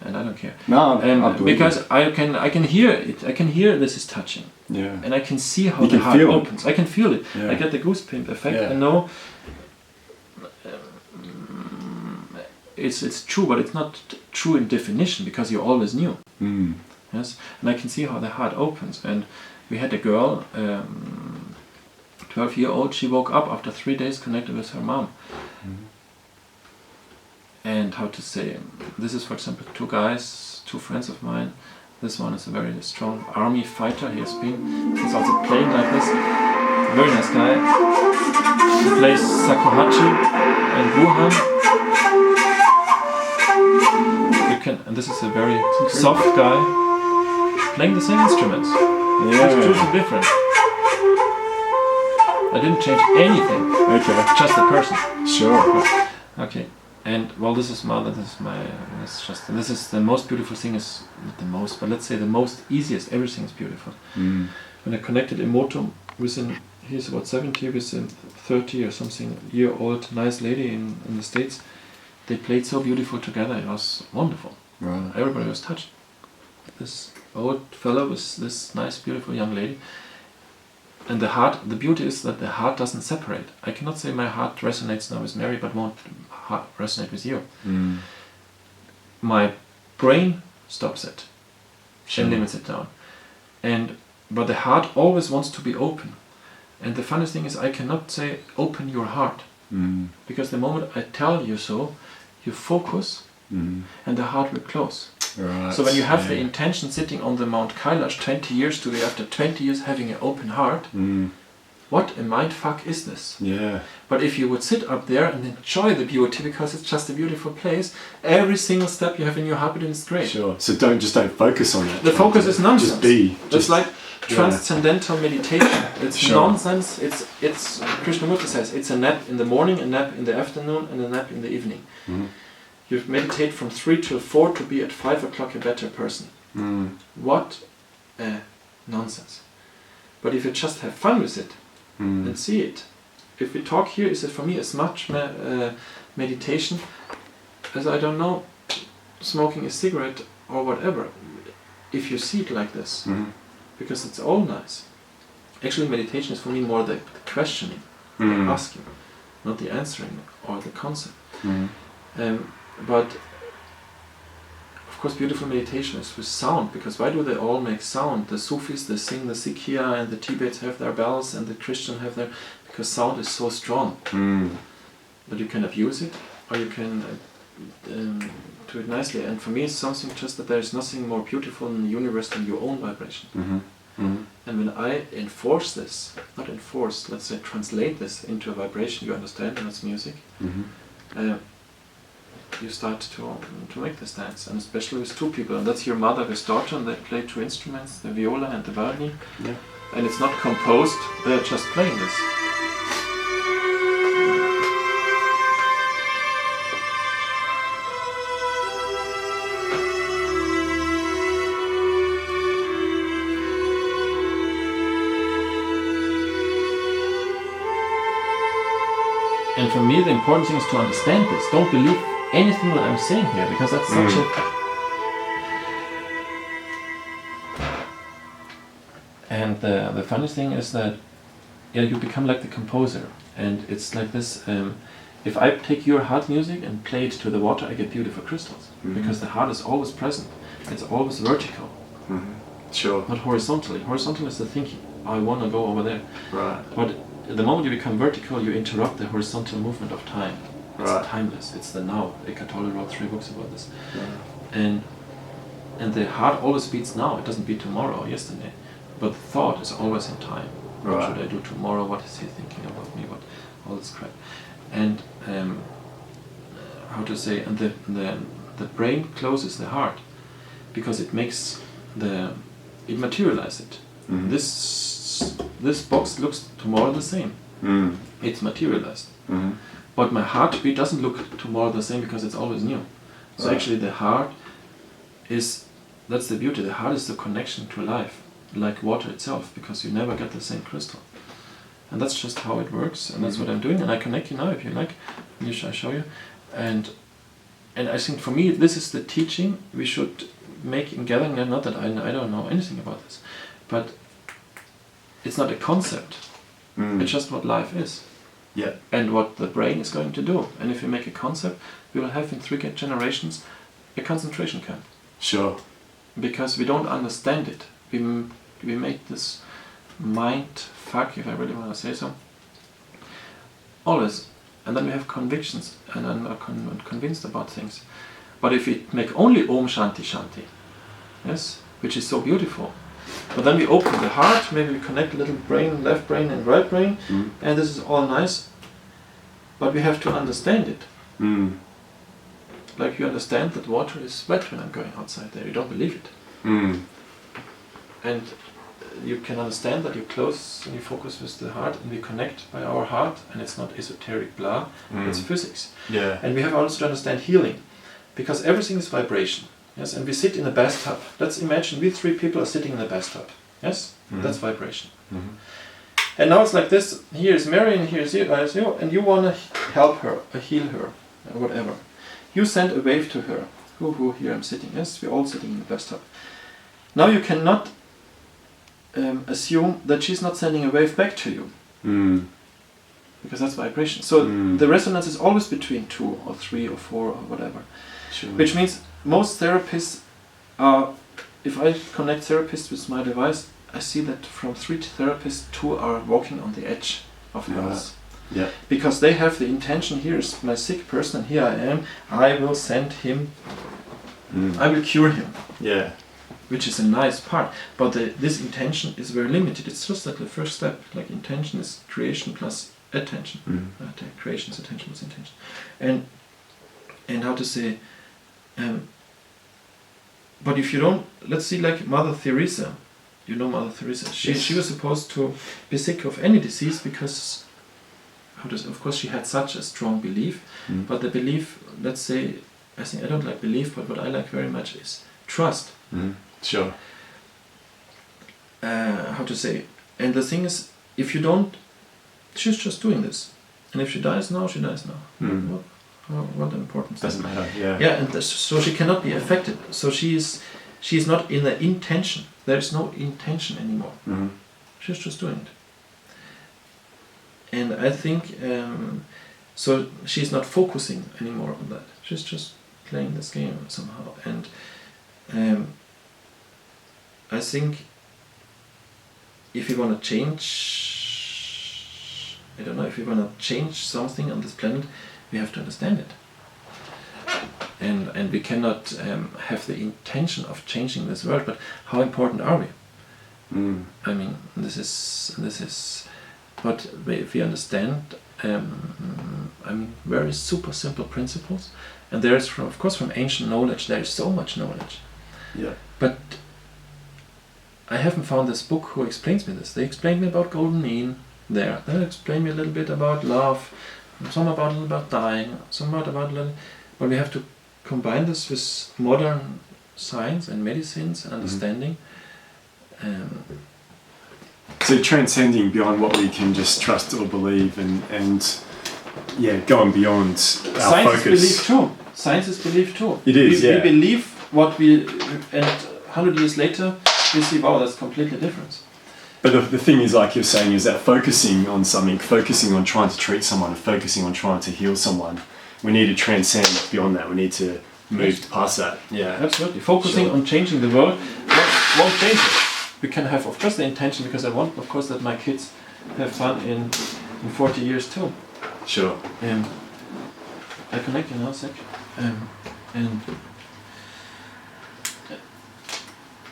and I don't care. No, because I can hear it. I can hear this is touching. Yeah. And I can see how the heart opens. I can feel it. Yeah. I get the goosebump effect. Yeah. I know it's true, but it's not true in definition, because you always knew. Yes, and I can see how the heart opens. And we had a girl, 12-year-old. She woke up after 3 days connected with her mom. And how to say, this is for example two guys, two friends of mine. This one is a very strong army fighter. He's also playing like this. Very nice guy. He plays shakuhachi and wuhan. And this is a very soft guy playing the same instruments. Yeah. It's totally different. I didn't change anything. Okay. Just the person. Sure. Okay. And well, this is this is the most beautiful thing, is not the most, but let's say the most easiest. Everything is beautiful. When I connected Emoto he's about 70, with a 30 or something year old nice lady in the States. They played so beautiful together. It was wonderful. Right. Everybody was touched. This old fellow with this nice, beautiful young lady. And the beauty is that the heart doesn't separate. I cannot say my heart resonates now with Meri, but won't resonate with you. My brain stops it and limits it down. But the heart always wants to be open. And the funny thing is, I cannot say open your heart, because the moment I tell you so, you focus, and the heart will close. Right. So when you have the intention sitting on the Mount Kailash 20 years to be after 20 years having an open heart, what a mind fuck is this? Yeah. But if you would sit up there and enjoy the beauty, because it's just a beautiful place, every single step you have in your heart is great. Sure. So don't focus on that. The focus is nonsense. Just be. It's like transcendental meditation. It's nonsense. It's Krishnamurti says it's a nap in the morning, a nap in the afternoon, and a nap in the evening. You meditate from 3 till 4 to be at 5 o'clock a better person. What a nonsense. But if you just have fun with it and see it, if we talk here, is it for me as much meditation as, I don't know, smoking a cigarette or whatever. If you see it like this, because it's all nice. Actually, meditation is for me more the questioning, the asking, not the answering or the concept. But of course, beautiful meditation is with sound, because why do they all make sound? The Sufis, they sing, the Sikhiya and the Tibets have their bells, and the Christian have their, because sound is so strong. But you can abuse it, or you can do it nicely. And for me, it's something just that there is nothing more beautiful in the universe than your own vibration. And when I enforce this, not enforce, let's say translate this into a vibration you understand, and it's music, you start to make this dance, and especially with two people, and that's your mother with daughter, and they play two instruments, the viola and the violin, and it's not composed, they're just playing this. And for me, the important thing is to understand this. Don't believe anything that I'm saying here, because that's such a... And the funny thing is that you become like the composer. And it's like this, if I take your heart music and play it to the water, I get beautiful crystals. Because the heart is always present. It's always vertical. Sure. Not horizontally. Horizontal is the thinking. I want to go over there. Right. But the moment you become vertical, you interrupt the horizontal movement of time. It's timeless. It's the now. Eckhart Tolle wrote 3 books about this. And the heart always beats now. It doesn't beat tomorrow or yesterday. But the thought is always in time. What should I do tomorrow? What is he thinking about me? What all this crap. And how to say? And the brain closes the heart, because it makes it materializes it. This box looks tomorrow the same. It's materialized. But my heartbeat doesn't look tomorrow the same, because it's always new. So actually the heart that's the beauty. The heart is the connection to life, like water itself, because you never get the same crystal. And that's just how it works, and that's what I'm doing. And I connect you now, if you like. I show you. And I think for me, this is the teaching we should make in gathering. Not that I don't know anything about this, but it's not a concept. It's just what life is. And what the brain is going to do. And if you make a concept, we will have in 3 generations a concentration camp. Sure. Because we don't understand it. We make this mind fuck, if I really want to say so. Always. and then we have convictions, and then are convinced about things. But if we make only Om Shanti Shanti, yes, which is so beautiful, but then we open the heart, maybe we connect little brain, left brain and right brain, and this is all nice, but we have to understand it. Like you understand that water is wet when I'm going outside there, you don't believe it. And you can understand that you close and you focus with the heart and we connect by our heart, and it's not esoteric blah, it's physics. Yeah. And we have also to understand healing, because everything is vibration. Yes, and we sit in a bathtub. Let's imagine we 3 people are sitting in a bathtub. Yes, that's vibration. And now it's like this. Here is Meri and here is you, and you want to help her, or heal her, or whatever. You send a wave to her. Here I'm sitting. Yes, we're all sitting in the bathtub. Now you cannot assume that she's not sending a wave back to you. Because that's vibration. So the resonance is always between 2 or 3 or 4 or whatever. Sure. Which means most therapists are, if I connect therapists with my device, I see that from 3 therapists, 2 are walking on the edge of health. Yeah. Because they have the intention, here is my sick person, here I am, I will send him, I will cure him. Yeah. Which is a nice part, but this intention is very limited. It's just like the first step, like intention is creation plus attention. Creation is attention plus intention. And how to say, but if you don't, let's see like Mother Teresa, you know Mother Teresa, she was supposed to be sick of any disease because, of course she had such a strong belief, but the belief, let's say, I don't like belief, but what I like very much is trust. Sure. How to say, and the thing is, if you don't, she's just doing this, and if she dies now, she dies now. What importance doesn't matter. Yeah. Yeah, and so she cannot be affected. So she is not in the intention. There is no intention anymore. She's just doing it. And I think so. She's not focusing anymore on that. She's just playing this game somehow. And I think if you want to change, I don't know, if you want to change something on this planet, we have to understand it. And we cannot have the intention of changing this world, but how important are we? I mean, this is, but if we understand, very super simple principles, and there is, of course, from ancient knowledge, there is so much knowledge. Yeah. But I haven't found this book who explains me this. They explained me about golden mean there. They explained me a little bit about love, some about a little about dying, some about a little. But we have to combine this with modern science and medicines and understanding. So transcending beyond what we can just trust or believe, and going beyond our science focus. Is belief too. Science is belief too. It is. We believe what we, and 100 years later we see, wow, that's completely different. But the thing is, like you're saying, is that focusing on something, focusing on trying to treat someone, focusing on trying to heal someone, we need to transcend beyond that. We need to move past that. Yeah, absolutely. Focusing on changing the world won't change it. We can have, of course, the intention, because I want, of course, that my kids have fun in 40 years too. Sure. I connect in a sec.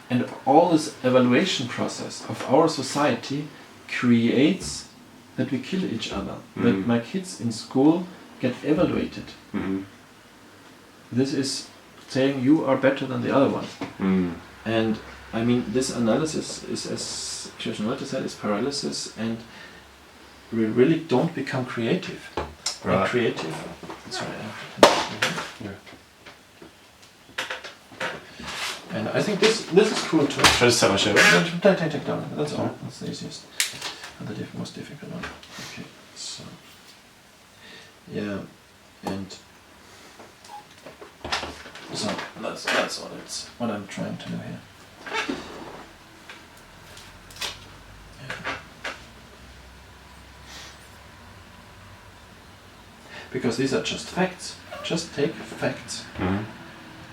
And all this evaluation process of our society creates that we kill each other. That my kids in school get evaluated. This is saying you are better than the other one. And I mean, this analysis is, as Krishnamurti said, is paralysis, and we really don't become creative. Right. And creative. Sorry. And I think this is cool too. Should I just have my shirt? Take down. That's all. That's the easiest. And the most difficult one. Okay. So. Yeah. And. So that's all. It's what I'm trying to do here. Because these are just facts. Just take facts.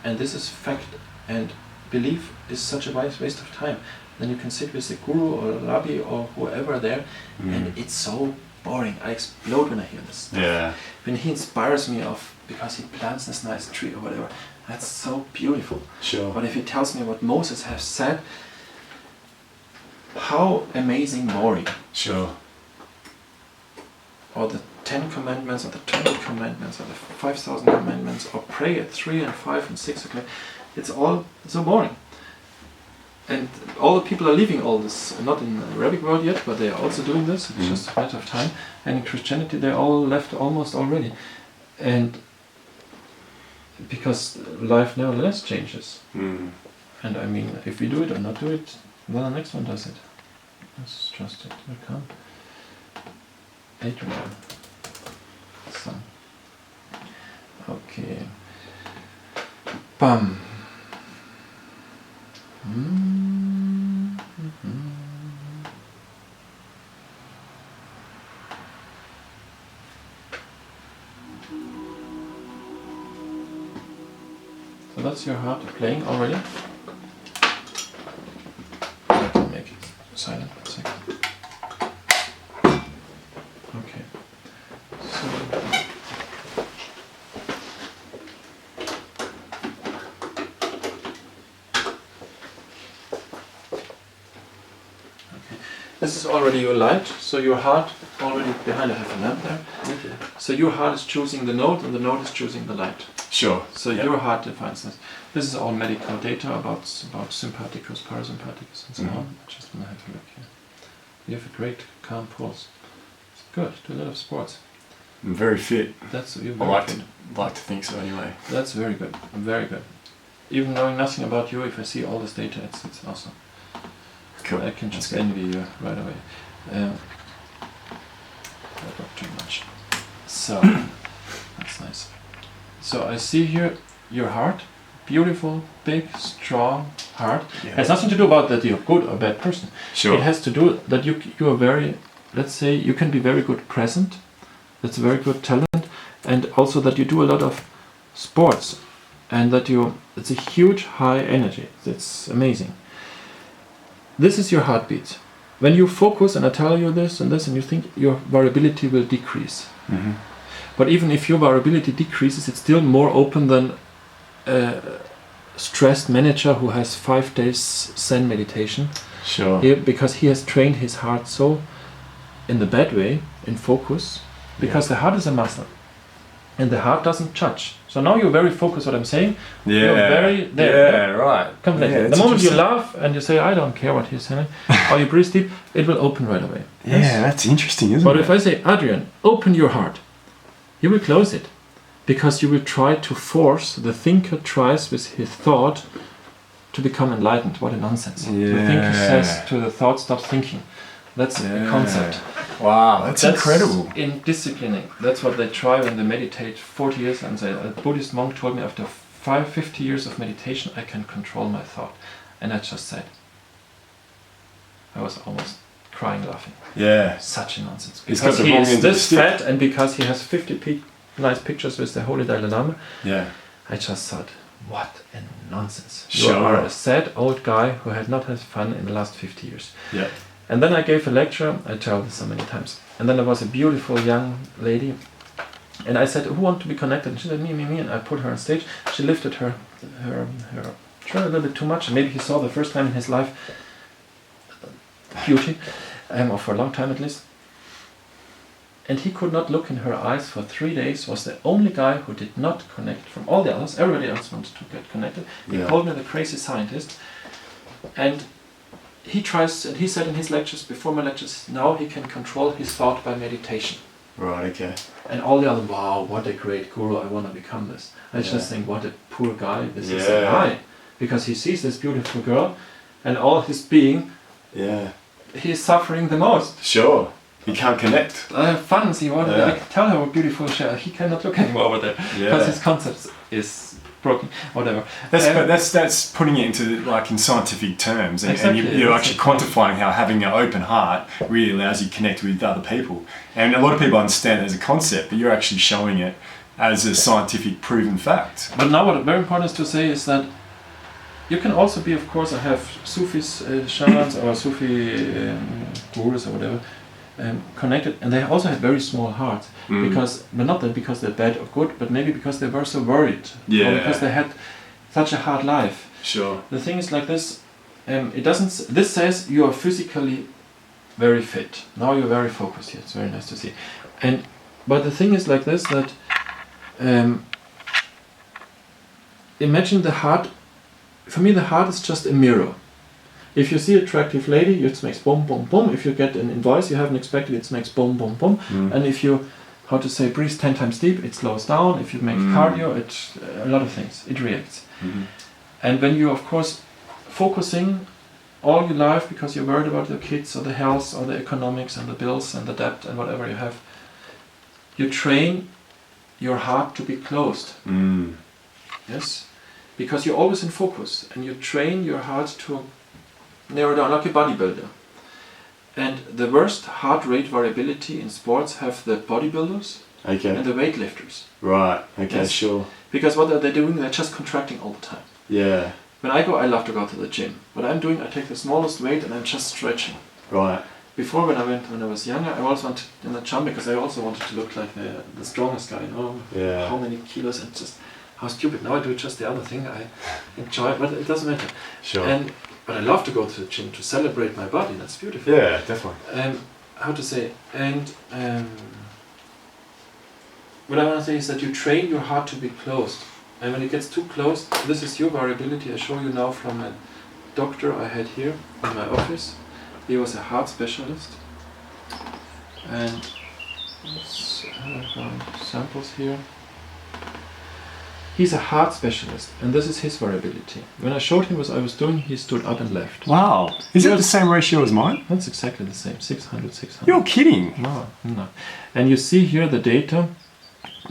And this is fact. And belief is such a waste of time. Then you can sit with the guru or rabbi or whoever there, and it's so boring. I explode when I hear this stuff. Yeah. When he inspires me because he plants this nice tree or whatever, that's so beautiful. Sure. But if he tells me what Moses has said, how amazing boring. Sure. Or the 10 commandments, or the 20 commandments, or the 5,000 commandments, or pray at 3 and 5 and 6 o'clock. It's all so boring. And all the people are leaving all this, not in the Arabic world yet, but they are also doing this. It's just a matter of time. And in Christianity, they all left almost already. And because life nevertheless changes. And I mean, if we do it or not do it, well, the next one does it. Let's trust it. Will come. Adrian. Son. Okay. Bam. So that's your heart playing already. I can make it silent 1 second. Okay. So this is already your light, so your heart already behind. I have a lamp there. Okay. So your heart is choosing the note, and the note is choosing the light. Sure. So your heart defines this. This is all medical data about sympathicus, parasympathicus, and so on. Just want to have a look here. You have a great calm pulse. It's good. Do a lot of sports. I'm very fit. You're I very like fit. to think so anyway. That's very good. Very good. Even knowing nothing about you, if I see all this data, it's awesome. Cool. I can just envy you right away. I got too much. So that's nice. So I see here your heart, beautiful, big, strong heart. Yeah. It has nothing to do about that you're a good or bad person. Sure. It has to do that you are very, let's say, you can be very good present. That's a very good talent, and also that you do a lot of sports, and that it's a huge high energy. It's amazing. This is your heartbeat. When you focus, and I tell you this and this, and you think your variability will decrease. But even if your variability decreases, it's still more open than a stressed manager who has 5 days Zen meditation. Sure. Because he has trained his heart so in the bad way, in focus, because the heart is a muscle. And the heart doesn't judge. So now you're very focused what I'm saying. Yeah. You're very there. Yeah, right. Completely. Yeah, the moment you laugh and you say, I don't care what he's saying, or you breathe deep, it will open right away. Yeah, Yes? that's interesting, isn't But it? if I say, Adrian, open your heart, you will close it. Because you will try to force, the thinker tries with his thought to become enlightened. What a nonsense. The thinker says to the thought, stop thinking. That's the concept. Wow, that's incredible. In disciplining, that's what they try when they meditate 40 years. And a Buddhist monk told me after 50 years of meditation, I can control my thought. And I just said, I was almost crying laughing. Yeah. Such a nonsense. He's got Because the he wrong is end of the this stick. fat, and because he has 50 nice pictures with the Holy Dalai Lama, Yeah. I just thought, what a nonsense. Sure. You are a sad old guy who had not had fun in the last 50 years. Yeah. And then I gave a lecture, I told this so many times. And then there was a beautiful young lady. And I said, who wants to be connected? And she said, me. And I put her on stage. She lifted her shirt a little bit too much. And maybe he saw the first time in his life beauty, or for a long time at least. And he could not look in her eyes for 3 days, was the only guy who did not connect from all the others. Everybody else wanted to get connected. He called me the crazy scientist. And he tries, and he said in his lectures, before my lectures, now he can control his thought by meditation. Right, okay. And all the other, wow, what a great guru, I want to become this. I just think, what a poor guy, this is a guy. Because he sees this beautiful girl, and all his being, he's suffering the most. Sure. He can't connect. I have fun, see what I can tell her what beautiful she is. He cannot look anymore over there. Because his concept is broken, whatever. That's putting it into like in scientific terms, and you're actually quantifying how having an open heart really allows you to connect with other people. And a lot of people understand it as a concept, but you're actually showing it as a scientific proven fact. But now what very important is to say is that you can also be, of course, I have Sufis, shamans or Sufi gurus or whatever. connected, and they also had very small hearts, because, but not that because they're bad or good, but maybe because they were so worried, or because they had such a hard life. Sure. The thing is like this, it doesn't, this says you are physically very fit. Now you're very focused here, it's very nice to see. But the thing is like this, that imagine the heart, for me the heart is just a mirror. If you see an attractive lady, it makes boom, boom, boom. If you get an invoice you haven't expected, it makes boom, boom, boom. And if you, how to say, breathe 10 times deep, it slows down. If you make cardio, a lot of things, it reacts. And when you, of course, focusing all your life because you're worried about your kids or the health or the economics and the bills and the debt and whatever you have, you train your heart to be closed. Yes? Because you're always in focus, and you train your heart to narrow down like a bodybuilder. And the worst heart rate variability in sports have the bodybuilders and the weightlifters. Right, okay, Yes. sure. Because what are they doing? They're just contracting all the time. Yeah. When I love to go to the gym. What I'm doing, I take the smallest weight and I'm just stretching. Right. Before, when I was younger, I always wanted in the gym because I also wanted to look like the strongest guy, you know, Yeah. how many kilos, and just how stupid. Now I do just the other thing. I enjoy it, but it doesn't matter. Sure. But I love to go to the gym to celebrate my body. That's beautiful. Yeah, definitely. How to say? What I want to say is that you train your heart to be closed, and when it gets too close, this is your variability. I show you now from a doctor I had here in my office. He was a heart specialist, and samples here. He's a heart specialist, and this is his variability. When I showed him what I was doing, he stood up and left. Wow. Is it the same ratio as mine? That's exactly the same, 600, 600. You're kidding. No. And you see here the data.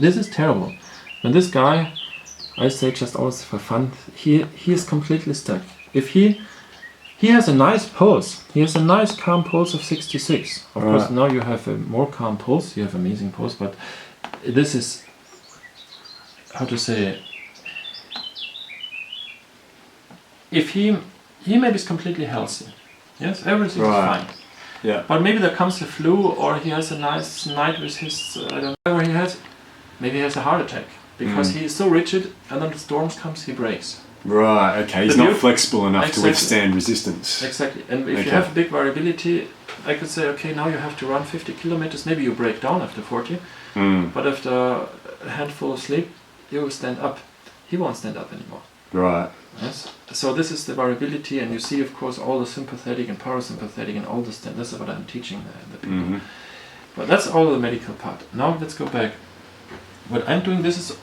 This is terrible. When this guy, I say just always for fun, he is completely stuck. If he has a nice pulse, he has a nice calm pulse of 66. Of course, now you have a more calm pulse, you have amazing pulse, but this is, how to say, if he maybe is completely healthy, yes, everything is fine. Yeah. But maybe there comes the flu, or he has a nice night with his, I don't know, whatever he has, maybe he has a heart attack, because he is so rigid, and then the storms comes, he breaks. Right, okay, he's not flexible enough to withstand resistance. Exactly, and if you have a big variability, I could say, okay, now you have to run 50 kilometers, maybe you break down after 40, but after a handful of sleep, you will stand up. He won't stand up anymore. Right. Yes. So this is the variability, and you see, of course, all the sympathetic and parasympathetic and all this. This is what I'm teaching the people. But that's all the medical part. Now let's go back. What I'm doing, this is,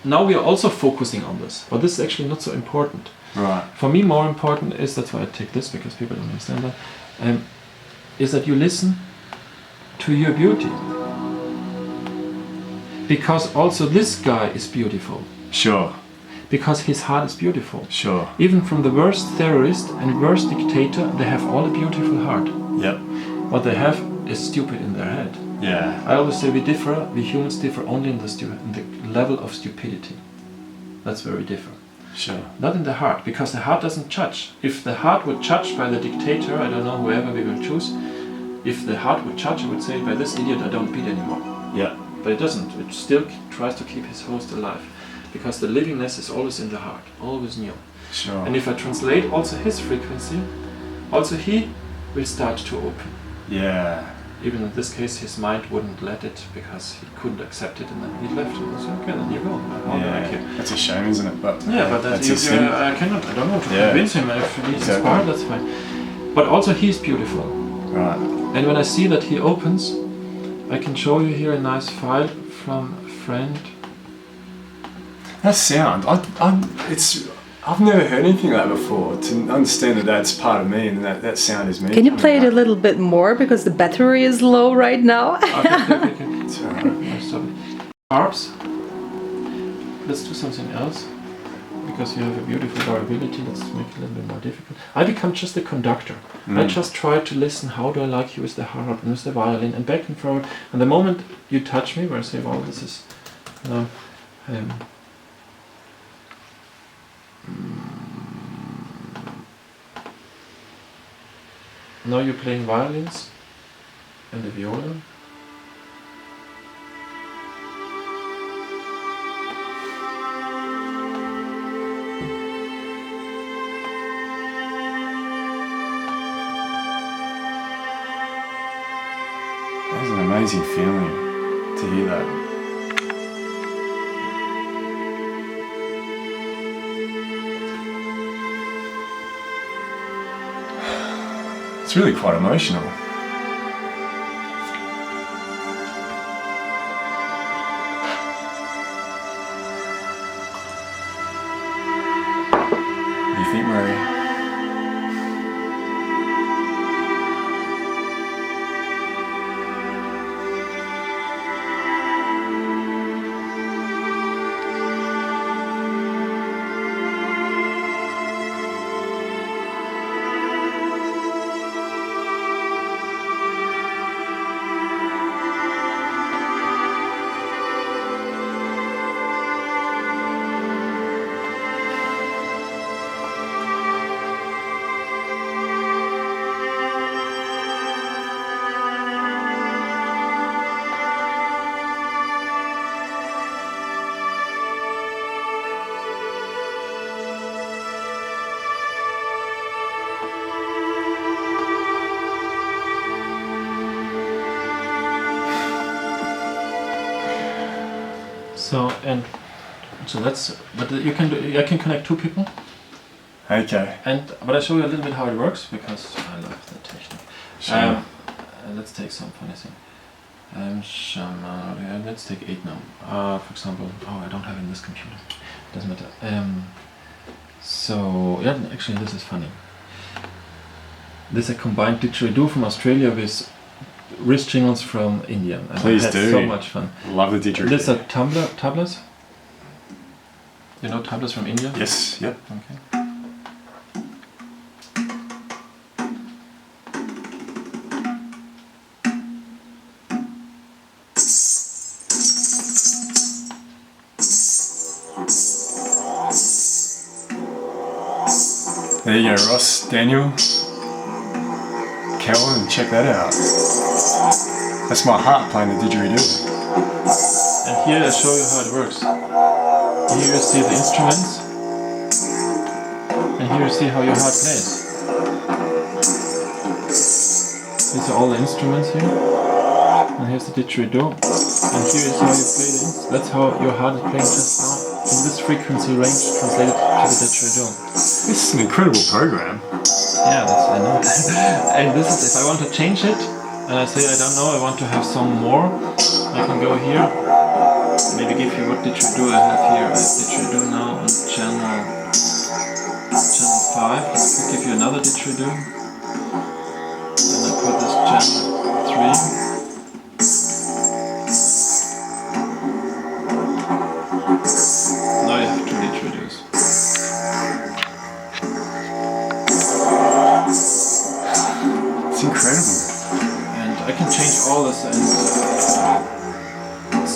now we are also focusing on this, but this is actually not so important. Right. For me, more important is, that's why I take this, because people don't understand that, is that you listen to your beauty. Because also this guy is beautiful. Sure. Because his heart is beautiful. Sure. Even from the worst terrorist and worst dictator, they have all a beautiful heart. Yep. What they have is stupid in their head. Yeah. I always say we humans differ only in the level of stupidity. That's where we differ. Sure. Not in the heart, because the heart doesn't judge. If the heart would judge by the dictator, I don't know, whoever we will choose, if the heart would judge, it would say, by this idiot I don't beat anymore. Yeah. But it doesn't. It still tries to keep his host alive. Because the livingness is always in the heart, always new. Sure. And if I translate also his frequency, also he will start to open. Yeah. Even in this case, his mind wouldn't let it because he couldn't accept it, and then he left. And I said, okay, then you go. That's a shame, isn't it? But yeah, but that's I don't want to convince him. If he needs his part, that's fine. But also he's beautiful. Right. And when I see that he opens, I can show you here a nice file from a friend. That sound, I've never heard anything like that before. To understand that that's part of me and that sound is me. Can you play it a little bit more, because the battery is low right now? Okay. It's alright. Stop it. Harps. Let's do something else, because you have a beautiful variability. Let's make it a little bit more difficult. I become just a conductor. I just try to listen. How do I like you with the harp and with the violin, and back and forward. And the moment you touch me, where I say, "Well, this is," now you're playing violins. and the viola. That's an amazing feeling to hear that. It's really quite emotional. What do you think, Meri? So that's, but you can do, I can connect two people. Okay. But I show you a little bit how it works because I love the technique. Sure. Let's take some funny thing. Let's take 8 now. For example, I don't have it in this computer. Doesn't matter. So yeah, actually this is funny. This is a combined didgeridoo from Australia with wrist jingles from India. And Please I had do. so much fun. Love the didgeridoo. These are tablas. You know tablas from India? Yes, yep. Okay. There you go, Ross, Daniel, Kelvin, check that out. That's my heart playing the didgeridoo. And here I show you how it works. Here you see the instruments, and here you see how your heart plays. These are all the instruments here, and here's the didgeridoo, and here is how you play the that's how your heart is playing just now, in this frequency range translated to the didgeridoo. This is an incredible program. Yeah, that's, I know. And this is, if I want to change it, and I say I don't know, I want to have some more, I can go here. Maybe give you what didgeridoo I have here. I have didgeridoo now on channel 5. Let's give you another didgeridoo. Then I put this channel 3. Now you have 2 didgeridoos. It's incredible. And I can change all this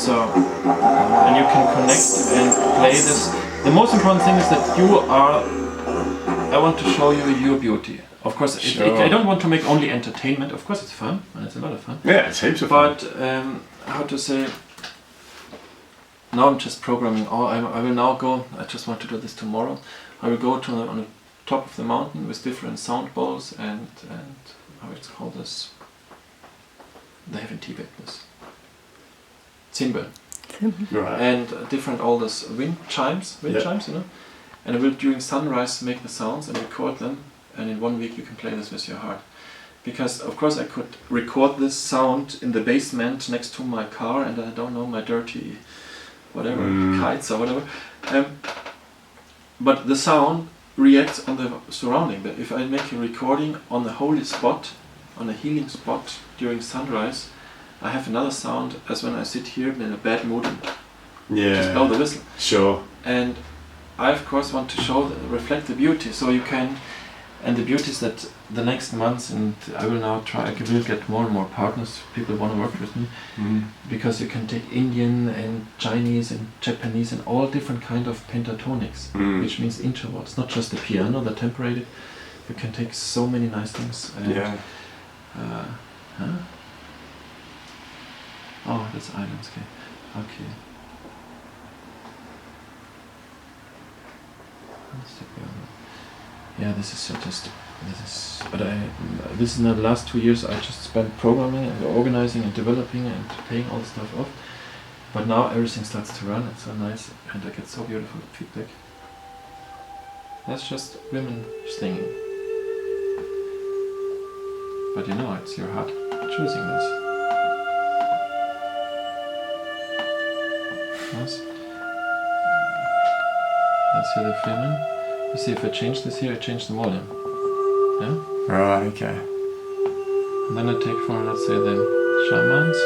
and you can connect and play this. The most important thing is that I want to show you your beauty. Of course, Sure. I don't want to make only entertainment. Of course, it's fun, and it's a lot of fun. Yeah, it's heaps of fun. But how to say? Now I'm just programming. I will now go. I just want to do this tomorrow. I will go on the top of the mountain with different sound bowls and how it's called this. They have in Tibet this. Cymbal. Right. And different all those wind chimes, you know. And I will during sunrise make the sounds and record them, and in 1 week you can play this with your heart. Because of course I could record this sound in the basement next to my car, and I don't know, my dirty whatever, kites or whatever. But the sound reacts on the surrounding. But if I make a recording on the holy spot, on a healing spot during sunrise, I have another sound as when I sit here in a bad mood and just blow the whistle. Sure. And I of course want to reflect the beauty, so you can, and the beauty is that the next months, and I will now try, I will get more and more partners, people want to work with me, because you can take Indian and Chinese and Japanese and all different kind of pentatonics, which means intervals, not just the piano, the temporated. You can take so many nice things. And, That's islands. Okay. Yeah, this is in the last 2 years I just spent programming and organizing and developing and paying all the stuff off. But now everything starts to run. It's so nice, and I get so beautiful feedback. That's just women singing. But you know, it's your heart choosing this. Nice. Let's hear the women. You see, if I change this here, I change the volume. Yeah? Right, okay. And then I take for, let's say, the shamans.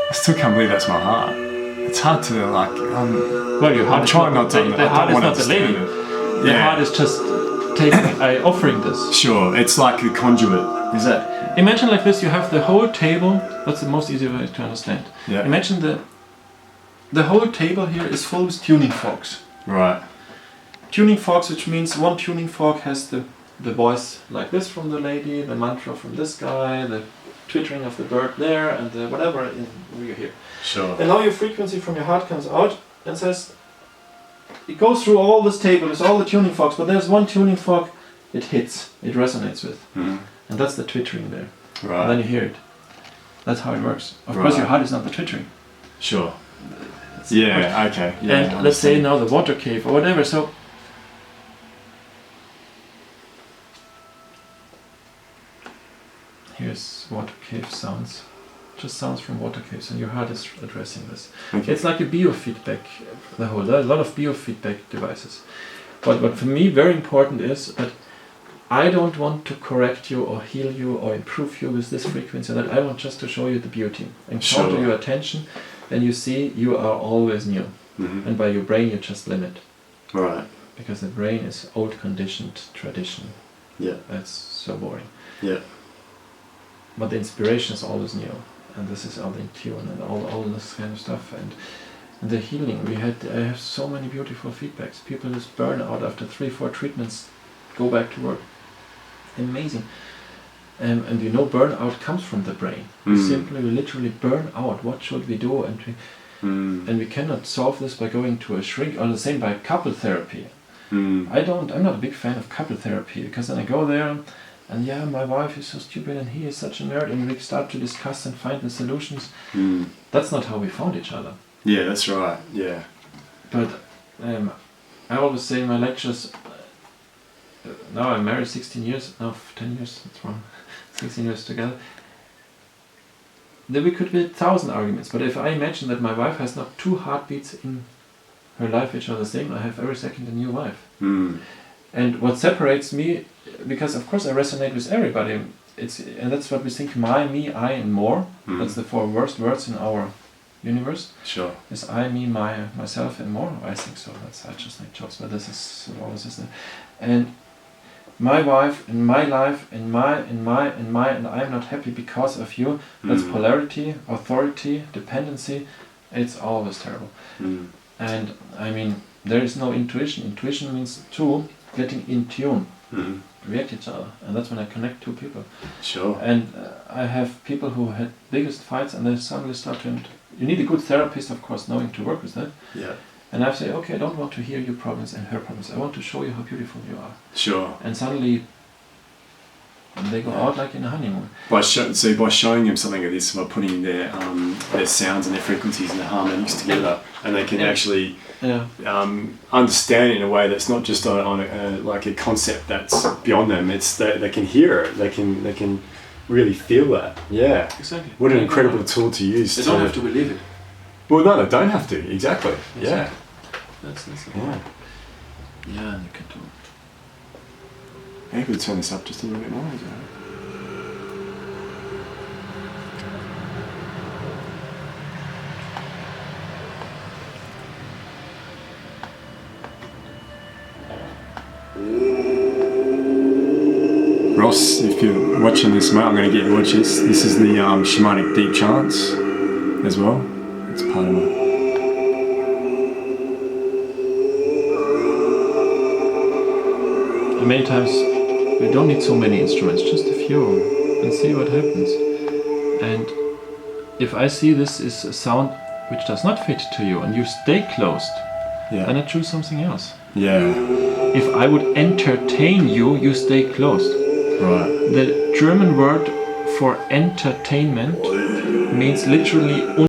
I still can't believe that's my heart. It's hard to like. Well, your heart I'm is trying not not to. the heart is not the lady. The Yeah. heart is just offering this. Sure, it's like a conduit. Is that? Imagine like this: you have the whole table. That's the most easy way to understand. Yeah. Imagine the whole table here is full with tuning forks. Right. Tuning forks, which means one tuning fork has the voice like this from the lady, the mantra from this guy, the twittering of the bird there, and the whatever you hear. Sure. And now your frequency from your heart comes out and says, it goes through all this table, with all the tuning forks, but there's one tuning fork it hits, it resonates with. Mm-hmm. And that's the twittering there. Right. And then you hear it. That's how it works. Of course your heart is not the twittering. Sure. Yeah, okay. Yeah, and let's say now the water cave or whatever, so here's water cave sounds. Just sounds from water caves, and your heart is addressing this. Okay. It's like a biofeedback, there are a lot of biofeedback devices. But for me, very important is that I don't want to correct you or heal you or improve you with this frequency, that I want just to show you the beauty and counter your attention, and you see you are always new. Mm-hmm. And by your brain you just limit. Right. Because the brain is old conditioned tradition. Yeah. That's so boring. Yeah. But the inspiration is always new. And this is all in tune and all this kind of stuff. And the healing, I have so many beautiful feedbacks. People just burn out after 3-4 treatments, go back to work. Amazing. And burnout comes from the brain. We literally burn out. What should we do? And we cannot solve this by going to a shrink, or the same by couple therapy. I'm not a big fan of couple therapy, because then I go there and my wife is so stupid and he is such a nerd, and we start to discuss and find the solutions. That's not how we found each other. Yeah, that's right. Yeah. But I always say in my lectures, now I'm married 16 years, no, 10 years, that's wrong, 16 years together. Then we could be 1,000 arguments, but if I imagine that my wife has not 2 heartbeats in her life which are the same, I have every second a new wife. And what separates me, because of course I resonate with everybody, and that's what we think, my, me, I, and more. That's the 4 worst words in our universe. Sure. Is I, me, my, myself, and more. I think so. I just make jokes, but this is always is. And my wife, and my life, and and I'm not happy because of you. That's polarity, authority, dependency. It's always terrible. And I mean, there is no intuition. Intuition means 2 getting in tune, react each other, and that's when I connect 2 people. Sure. And I have people who had biggest fights, and they suddenly start to. You need a good therapist, of course, knowing to work with that. Yeah. And I say, okay, I don't want to hear your problems and her problems. I want to show you how beautiful you are. Sure. And suddenly, they go out like in a honeymoon. By showing them something like this, by putting their sounds and their frequencies and their harmonics together, and they can actually understand it in a way that's not just on a concept that's beyond them. It's they can hear it. They can really feel that. Yeah. Exactly. What an incredible tool to use. They don't have to believe it. Well, no, they don't have to. Exactly. Yeah. That's yeah. Yeah, and you can do. Maybe we'll turn this up just a little bit more. Is that right? Ross, if you're watching this, mate, I'm going to get you to watch this. This is the shamanic deep trance as well. It's part of it. many times we don't need so many instruments, just a few, and see what happens. And if I see this is a sound which does not fit to you, and you stay closed, then I choose something else. Yeah. If I would entertain you, you stay closed. Right. The German word for entertainment means literally